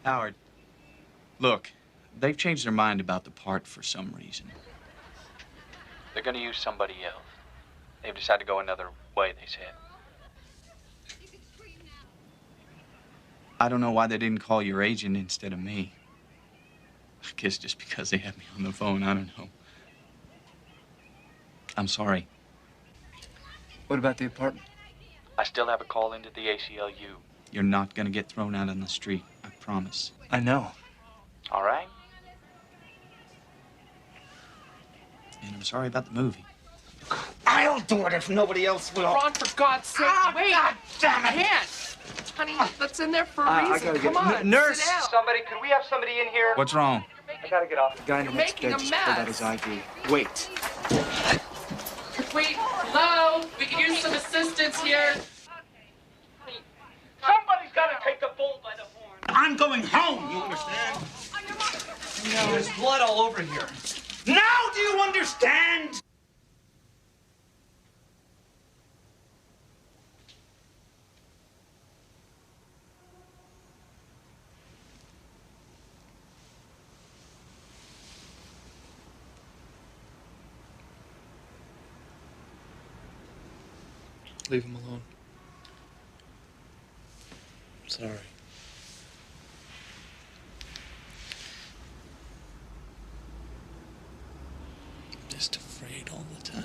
Howard, look, they've changed their mind about the part for some reason. They're gonna use somebody else. They've decided to go another way, they said. I don't know why they didn't call your agent instead of me. I guess just because they had me on the phone, I don't know. I'm sorry. What about the apartment? I still have a call into the ACLU. You're not gonna get thrown out on the street, I promise. I know. All right? And I'm sorry about the movie. I'll do it if nobody else will. Ron, for God's sake, wait. God damn it. I can't. Honey, that's in there for a reason. I gotta Come get on, nurse. sit down. Somebody, could we have somebody in here? What's wrong? I gotta get off. The guy in the You're next making bed a just pulled out mess. his ID. Wait. Wait, hello? We could use some assistance here. Somebody's got to take the bull by the horn. I'm going home, you understand? No, there's blood all over here. Now do you understand? Leave him alone. Sorry. I'm just afraid all the time.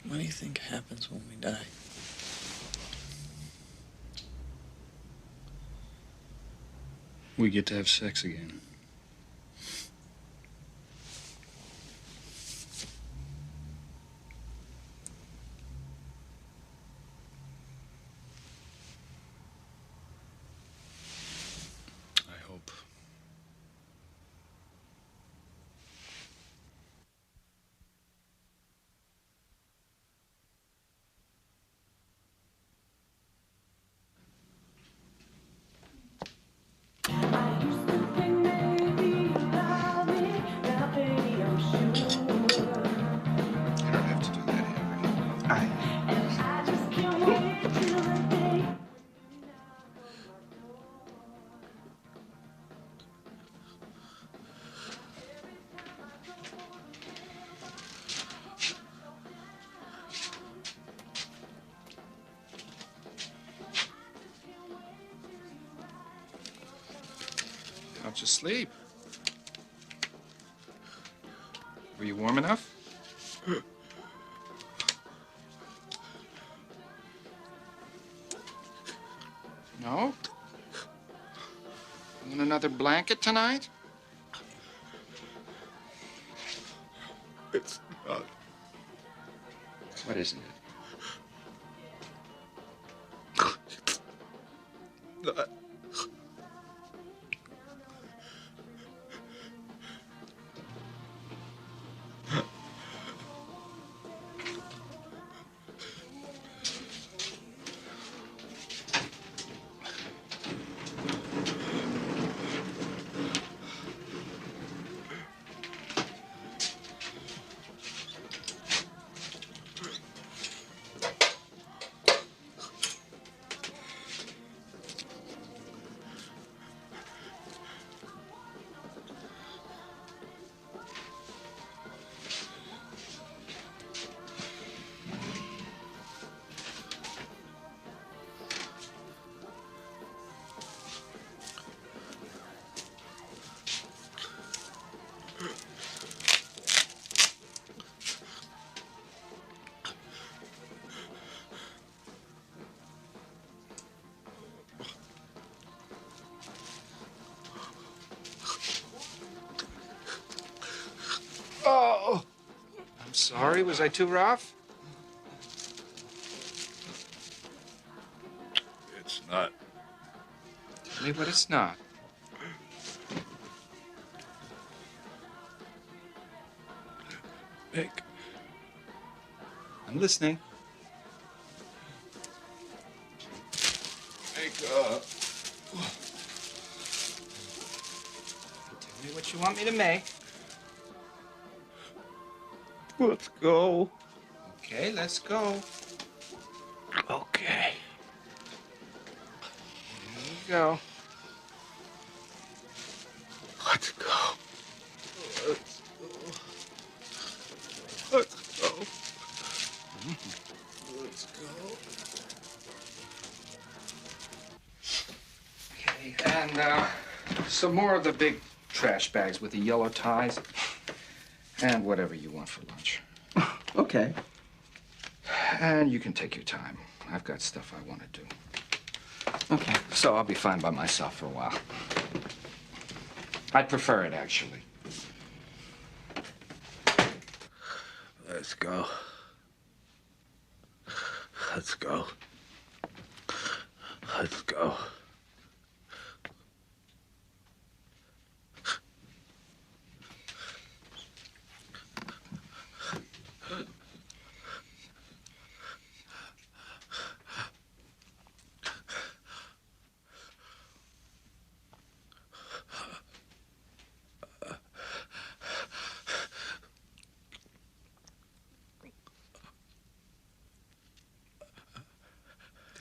What do you think happens when we die? We get to have sex again. I hope. You don't have to do that, Henry. Don't you sleep? Were you warm enough? No? Want another blanket tonight? It's not. What isn't it? Not. Oh! I'm sorry, was I too rough? It's not. Tell me what it's not. Mick. I'm listening. What you want me to make? Let's go. Okay, let's go. Okay. Here you go. Let's go. Let's go. Let's go. Okay, and some more of the big trash bags with the yellow ties. And whatever you want for lunch. Okay. And you can take your time. I've got stuff I want to do. Okay. So I'll be fine by myself for a while. I'd prefer it, actually. Let's go. Let's go. Let's go.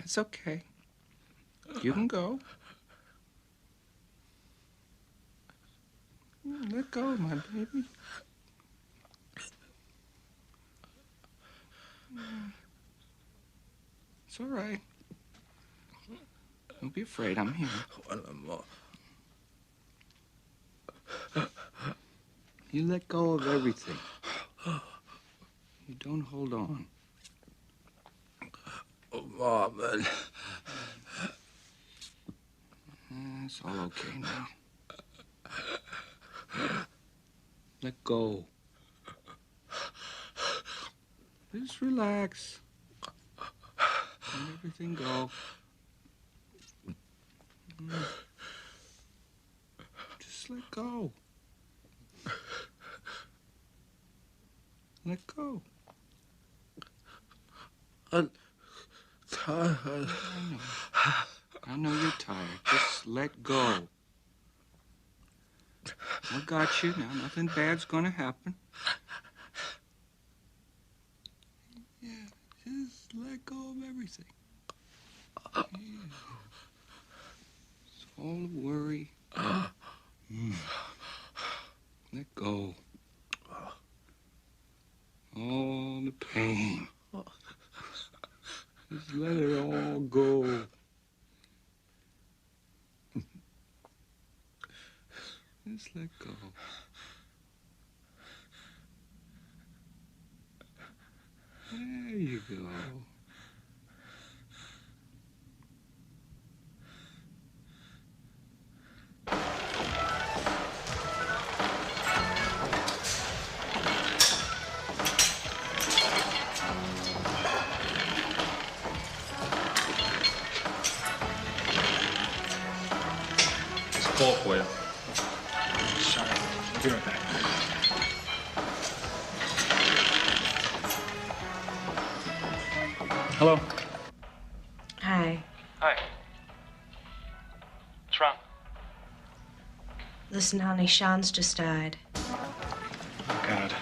It's okay. You can go. Let go, my baby. It's all right. Don't be afraid. I'm here. One more. You let go of everything. You don't hold on. Oh, Mom, man. It's all okay now. Let go. Just relax. Let everything go. Just let go. Let go. I'm tired. I know you're tired. Just let go. I got you now. Nothing bad's gonna happen. Yeah, just let go of everything. Yeah. It's all the worry. Let go. All the pain. Just let it all go. Just let go. There you go. It's a call for you. Sorry. I'll be right back. Hello. Hi. Hi. What's wrong? Listen, honey, Sean's just died. Oh, God.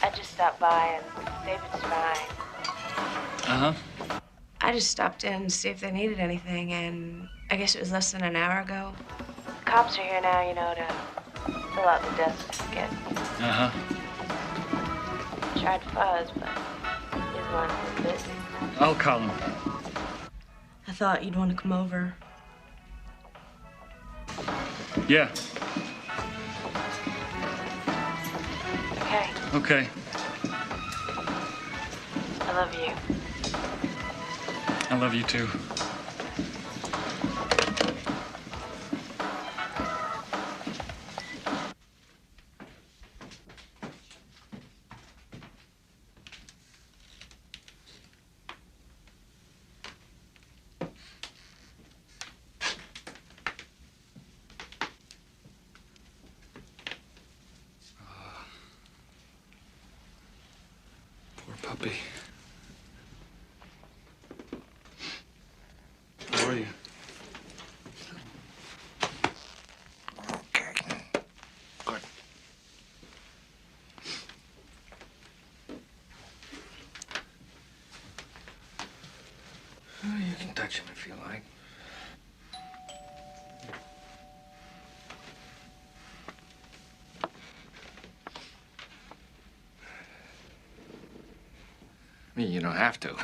I just stopped by and David's fine. Uh-huh. I just stopped in to see if they needed anything, and I guess it was less than an hour ago. The cops are here now, you know, to fill out the death certificate. Uh-huh. Tried to fuzz, but his one was busy. I'll call him. I thought you'd want to come over. Yeah. Okay. Okay. I love you. I love you too. Poor puppy. How are you? watching, I feel like. I mean, you don't have to.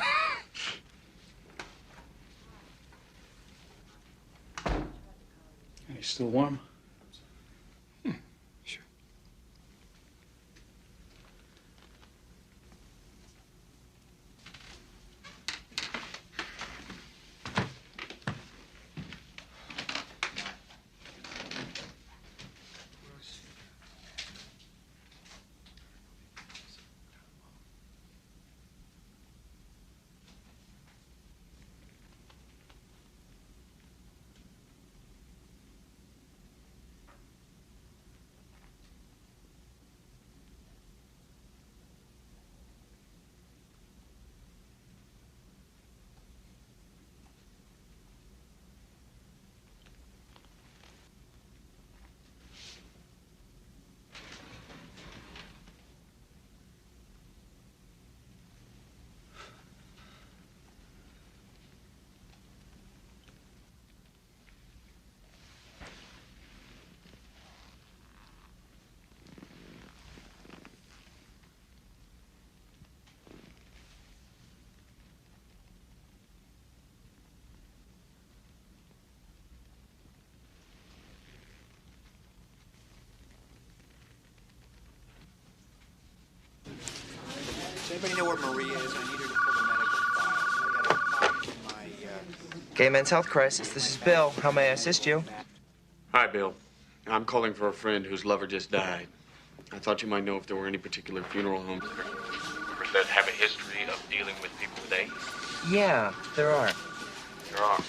You still warm? Sure. Does anybody know where Maria is? I need her to pull the medical files. I got a copy in my, Gay Men's Health Crisis. This is Bill. How may I assist you? Hi, Bill. I'm calling for a friend whose lover just died. I thought you might know if there were any particular funeral homes that have a history of dealing with people with AIDS. Yeah, there are. There are.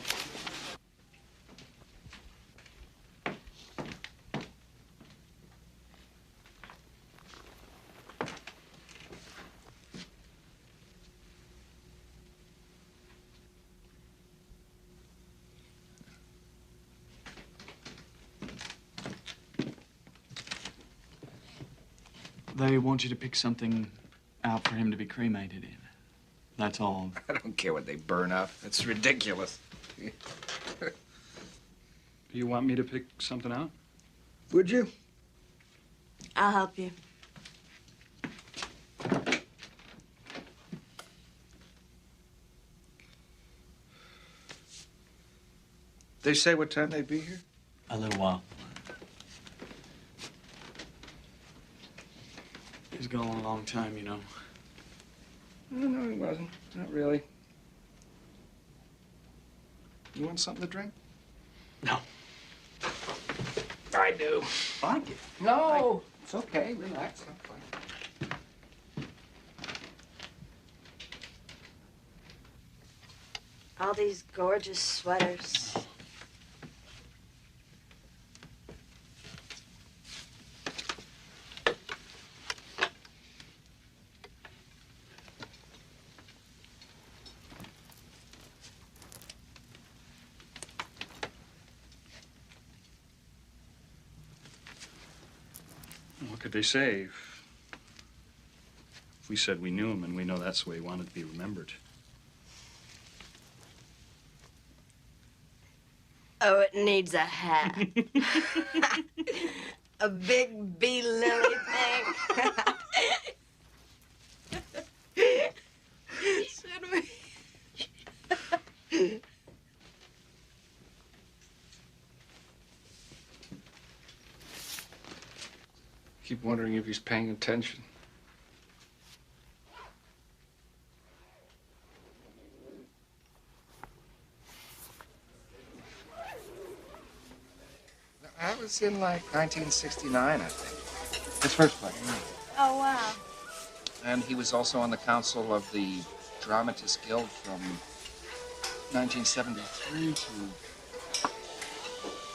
They want you to pick something out for him to be cremated in. That's all. I don't care what they burn up. That's ridiculous. You want me to pick something out? Would you? I'll help you. They say what time they'd be here? A little while. He's gone a long time, you know. No, he wasn't. Not really. You want something to drink? No. I do. Like it. No, it's okay. Relax. I'm fine. All these gorgeous sweaters. What could they say if we said we knew him and we know that's the way he wanted to be remembered? Oh, it needs a hat. A big bee lily thing. Should we? Keep wondering if he's paying attention. That was in like 1969, I think. His first play. Oh, wow. And he was also on the council of the Dramatists Guild from 1973 to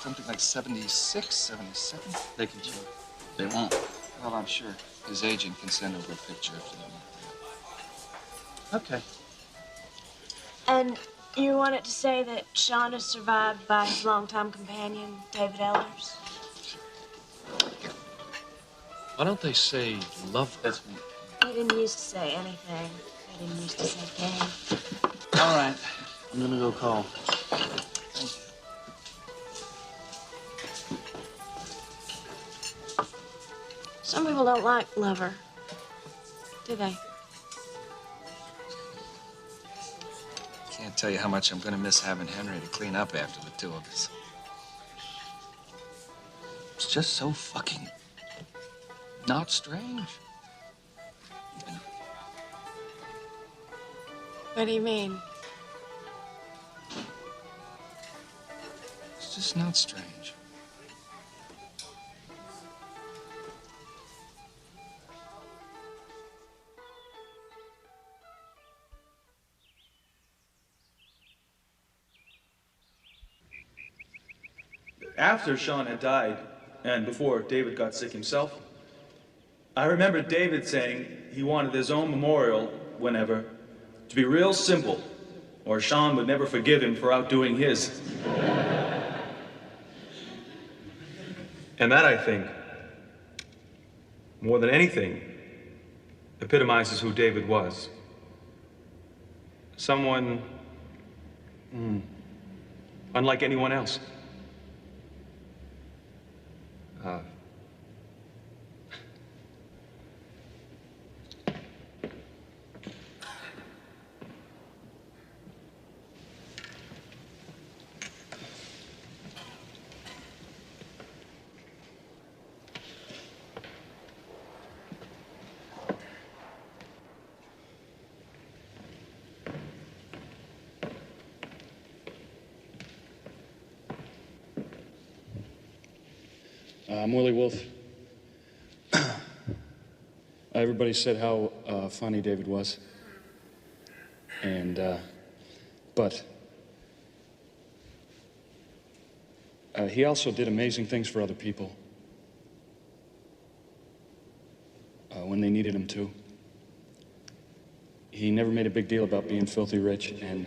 something like 76, 77. They can check. They won't. Well, I'm sure his agent can send over a picture if they want. Okay. And you wanted to say that Sean is survived by his longtime companion, David Elders? Why don't they say love her? He didn't used to say anything. He didn't used to say gay. All right. I'm gonna go call. Some people don't like Lover, do they? Can't tell you how much I'm gonna miss having Henry to clean up after the two of us. It's just so fucking not strange. What do you mean? It's just not strange. After Sean had died, and before David got sick himself, I remember David saying he wanted his own memorial, whenever, to be real simple, or Sean would never forgive him for outdoing his. And that, I think, more than anything, epitomizes who David was. Someone unlike anyone else. I'm Willie Wolf. Everybody said how funny David was. And, but he also did amazing things for other people when they needed him to. He never made a big deal about being filthy rich, and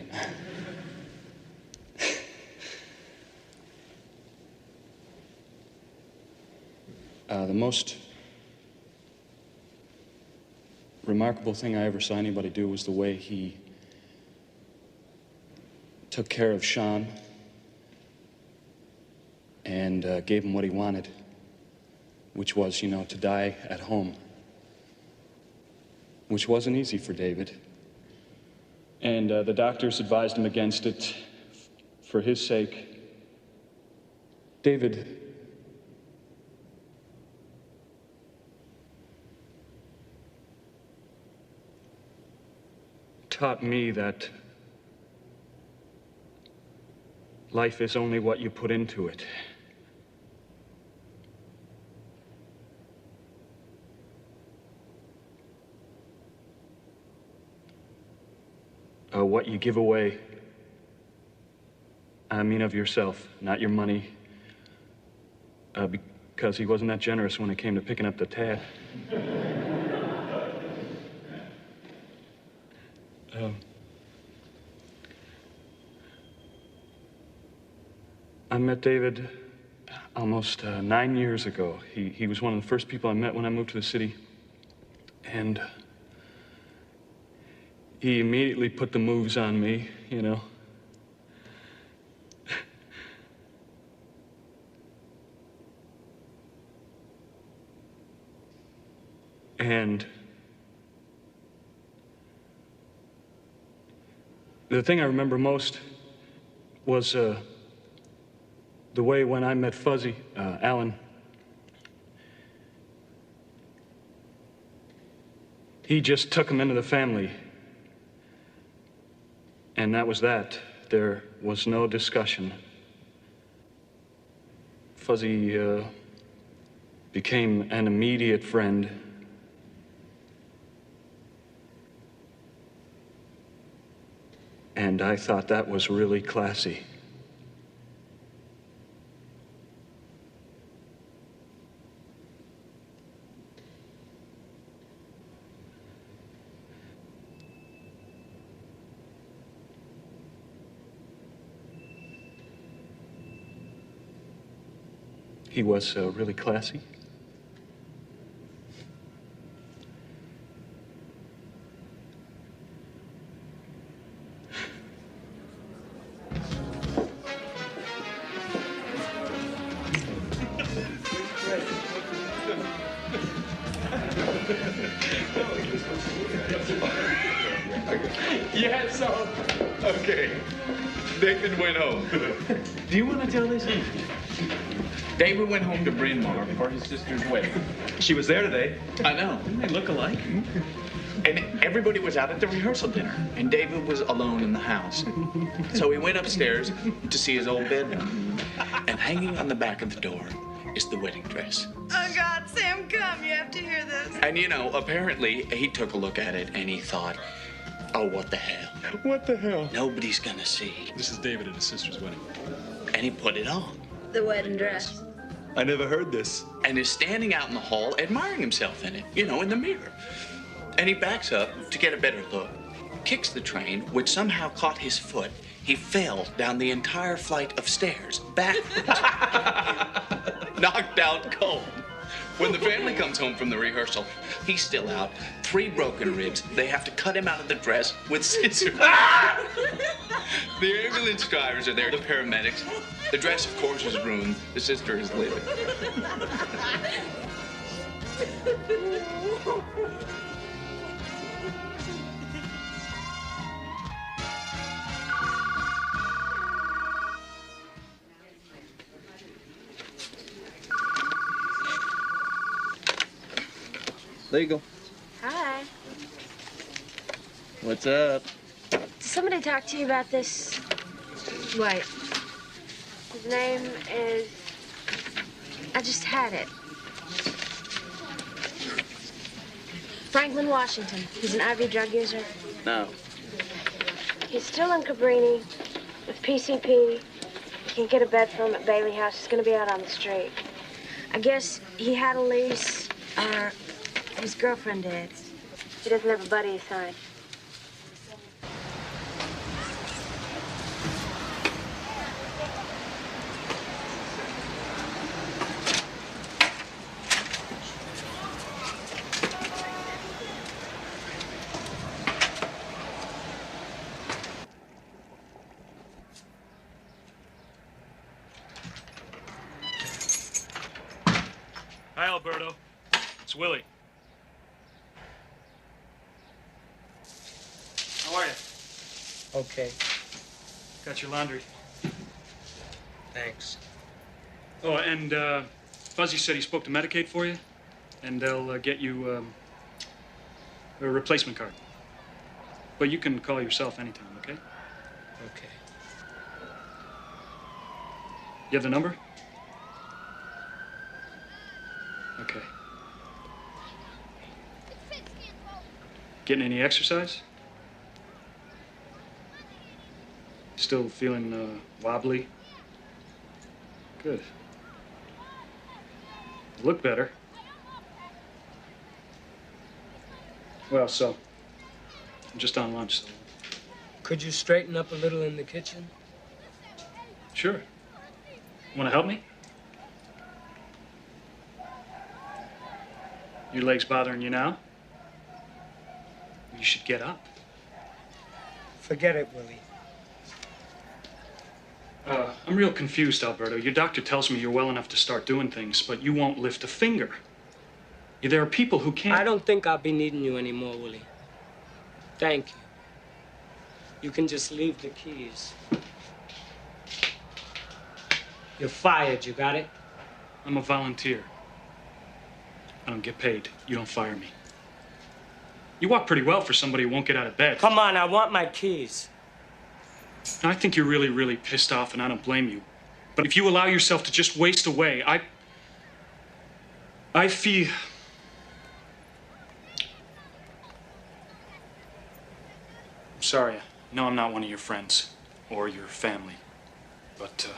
the most remarkable thing I ever saw anybody do was the way he took care of Sean and gave him what he wanted, which was, you know, to die at home, which wasn't easy for David. And the doctors advised him against it for his sake. David taught me that life is only what you put into it. What you give away, I mean of yourself, not your money, because he wasn't that generous when it came to picking up the tab. I met David almost 9 years ago. He was one of the first people I met when I moved to the city. And he immediately put the moves on me, you know. And the thing I remember most was the way when I met Fuzzy, Alan, he just took him into the family. And that was that. There was no discussion. Fuzzy became an immediate friend. And I thought that was really classy. He was really classy. Yeah, so, okay. David went home. Do you want to tell this? David went home to Bryn Mawr for his sister's wedding. She was there today. I know. Didn't they look alike? And everybody was out at the rehearsal dinner, and David was alone in the house. So he went upstairs to see his old bedroom. And hanging on the back of the door is the wedding dress. Oh, God, Sam, come. You have to hear this. And you know, apparently, he took a look at it and he thought, oh, what the hell? What the hell? Nobody's gonna see. This is David at his sister's wedding. And he put it on. The wedding dress. I never heard this. And is standing out in the hall admiring himself in it, you know, in the mirror. And he backs up to get a better look, kicks the train, which somehow caught his foot. He fell down the entire flight of stairs, backwards. Knocked out cold. When the family comes home from the rehearsal, he's still out. 3 broken ribs. They have to cut him out of the dress with scissors. The ambulance drivers are there, the paramedics. The dress, of course, is ruined. The sister is living. Legal. Hi. What's up? Did somebody talk to you about this? Wait. His name is... I just had it. Franklin Washington. He's an IV drug user. No. He's still in Cabrini with PCP. You can't get a bed for him at Bailey House. He's gonna be out on the street. I guess he had a lease, or his girlfriend did. He doesn't have a buddy assigned. Hi, Alberto. It's Willie. How are you? Okay, Got your laundry. thanks. Oh, and Fuzzy said he spoke to Medicaid for you, and they'll get you a replacement card. But you can call yourself anytime, okay? Okay. You have the number? Okay. Getting any exercise? Still feeling wobbly? Good. You look better. Well, so, I'm just on lunch, so. Could you straighten up a little in the kitchen? Sure. Want to help me? Your leg's bothering you now? You should get up. Forget it, Willie. I'm real confused, Alberto. Your doctor tells me you're well enough to start doing things, but you won't lift a finger. There are people who can't... I don't think I'll be needing you anymore, Willie. Thank you. You can just leave the keys. You're fired, you got it? I'm a volunteer. I don't get paid. You don't fire me. You walk pretty well for somebody who won't get out of bed. Come on, I want my keys. I think you're really, really pissed off, and I don't blame you. But if you allow yourself to just waste away, I feel... I'm sorry. No, I'm not one of your friends or your family. But,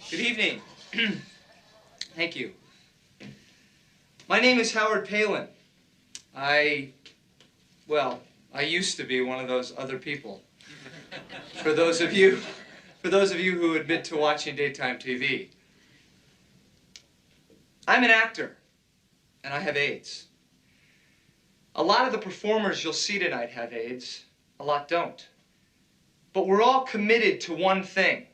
Good evening. Thank you. My name is Howard Palin. Well, I used to be one of those other people. For those of you who admit to watching daytime TV. I'm an actor, and I have AIDS. A lot of the performers you'll see tonight have AIDS, a lot don't. But we're all committed to one thing.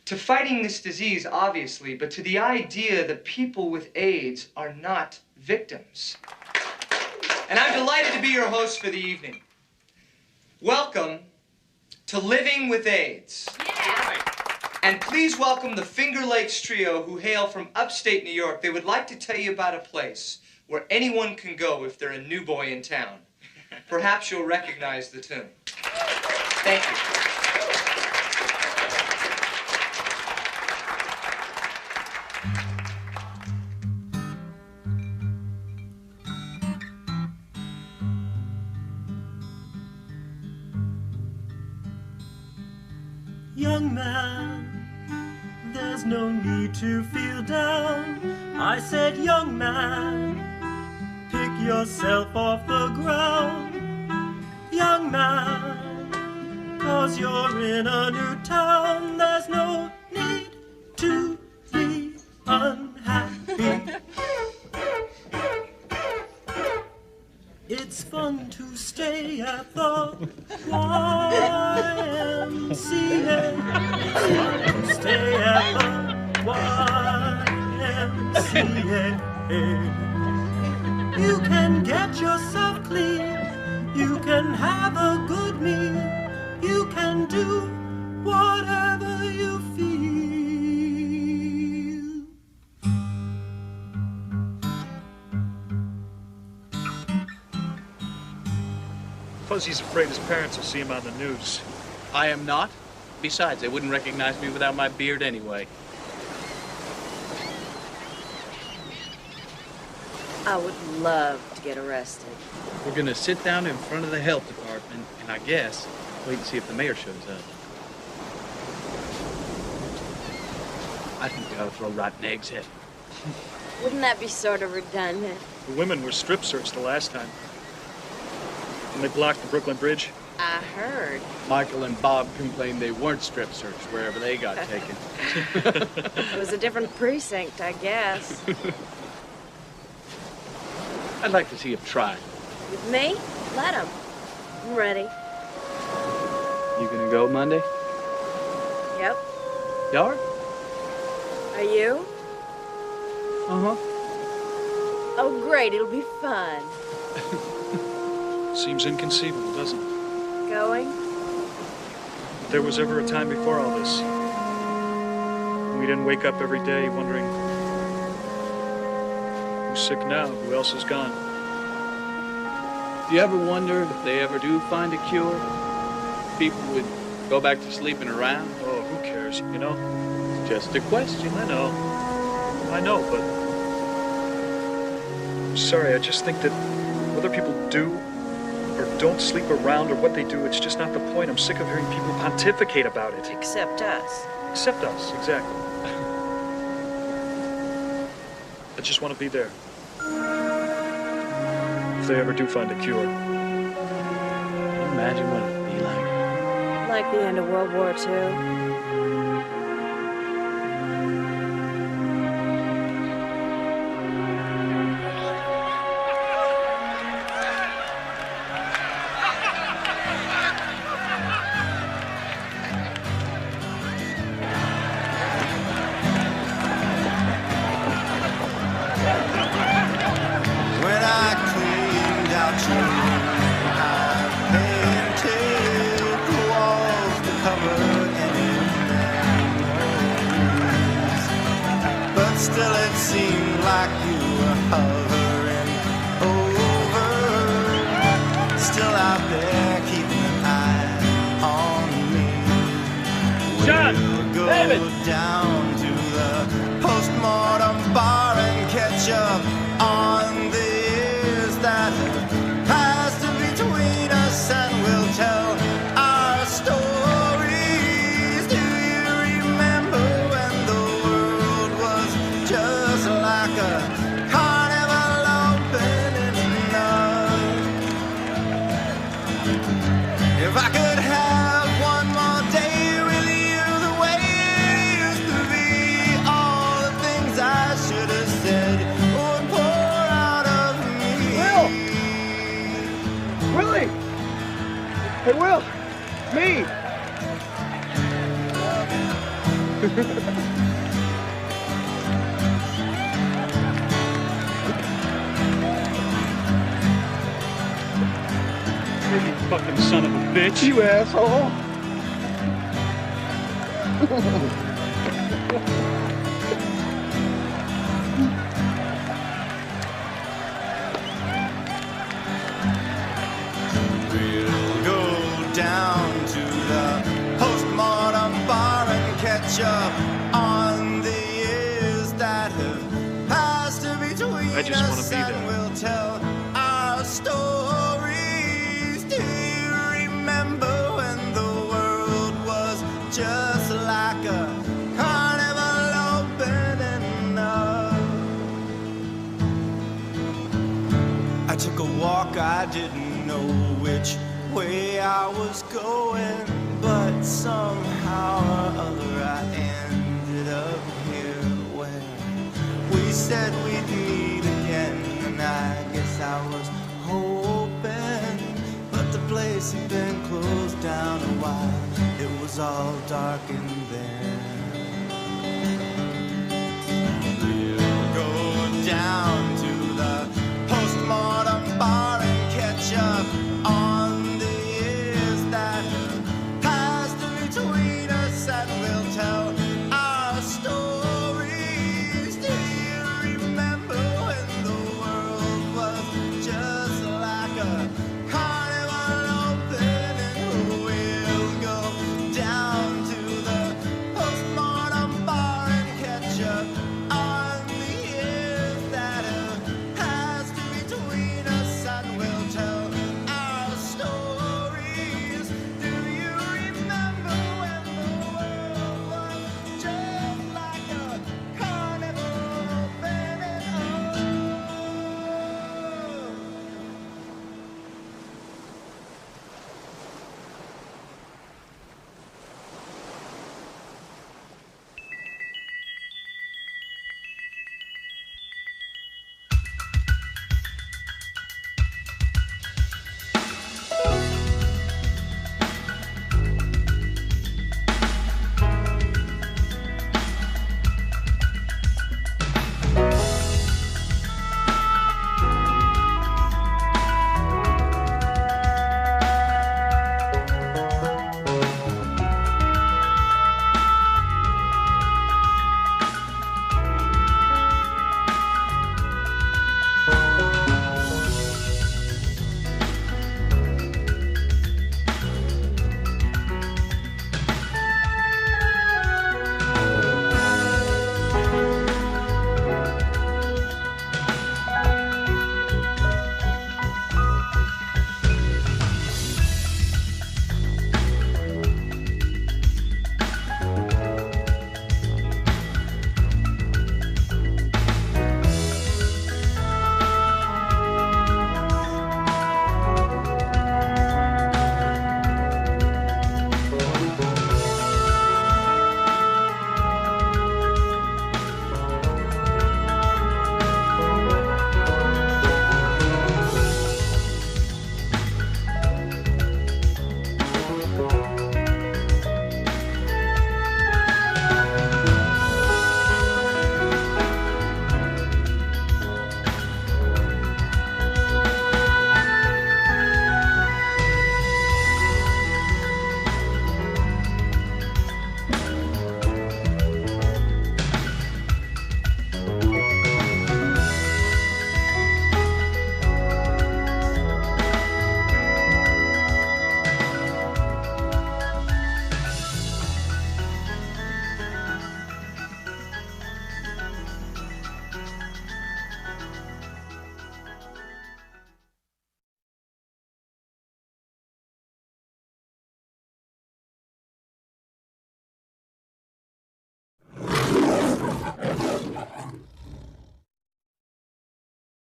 To fighting this disease, obviously, but to the idea that people with AIDS are not victims. And I'm delighted to be your host for the evening. Welcome to Living with AIDS. Yeah. And please welcome the Finger Lakes Trio, who hail from upstate New York. They would like to tell you about a place where anyone can go if they're a new boy in town. Perhaps you'll recognize the tune. Thank you. Young man, there's no need to feel down. I said, young man, pick yourself off the ground. Young man, 'cause you're in a new town. There's no need to be unhappy. It's fun to stay at the YMCA. It's fun to stay at the YMCA. You can get yourself clean. You can have a good meal. You can do whatever you feel. Fuzzy's afraid his parents will see him on the news. I am not. Besides, they wouldn't recognize me without my beard anyway. I would love to get arrested. We're gonna sit down in front of the health department and I guess wait and see if the mayor shows up. I think we ought to throw rotten eggs at him. Wouldn't that be sort of redundant? The women were strip searched the last time. And they blocked the Brooklyn Bridge. I heard. Michael and Bob complained they weren't strip searched wherever they got taken. It was a different precinct, I guess. I'd like to see him try. With me? Let him. I'm ready. You gonna go Monday? Yep. Yard? Are you? Uh-huh. Oh, great. It'll be fun. Seems inconceivable, doesn't it? Going? If there was ever a time before all this, when we didn't wake up every day wondering who's sick now, who else is gone. Do you ever wonder if they ever do find a cure? People would go back to sleeping around? Oh, who cares, you know? It's just a question. I know, but I'm sorry, I just think that whether people do or don't sleep around or what they do, it's just not the point. I'm sick of hearing people pontificate about it. Except us. Except us, exactly. I just want to be there. If they ever do find a cure. Can you imagine what it'd be like? Like the end of World War II. Still it seemed like you were hovering over, still out there keeping an eye on me. John, we'll go David. down to the postmortem bar and catch up on the years that have passed between us, and we'll tell our stories. Do you remember when the world was just like a Hey, Will! Me! You fucking son of a bitch. You asshole! We'll go down to the postmortem bar and catch up on the years that have passed between I just wanna us, be and there. we'll tell our stories. Do you remember when the world was just like a carnival opening up? I took a walk, I didn't know which way I was going, but somehow or other I ended up here where we said we'd meet again, and I guess I was hoping, but the place had been closed down a while. It was all dark in there. We'll go down to the postmortem bar and catch up on the years that have passed between us, and we'll tell our stories. Do you remember when the world was just like a carnival opening? We'll go down to the postmortem bar and catch up on the years that have passed between us, and we'll tell our stories. Do you remember when the world was just like a carnival opening?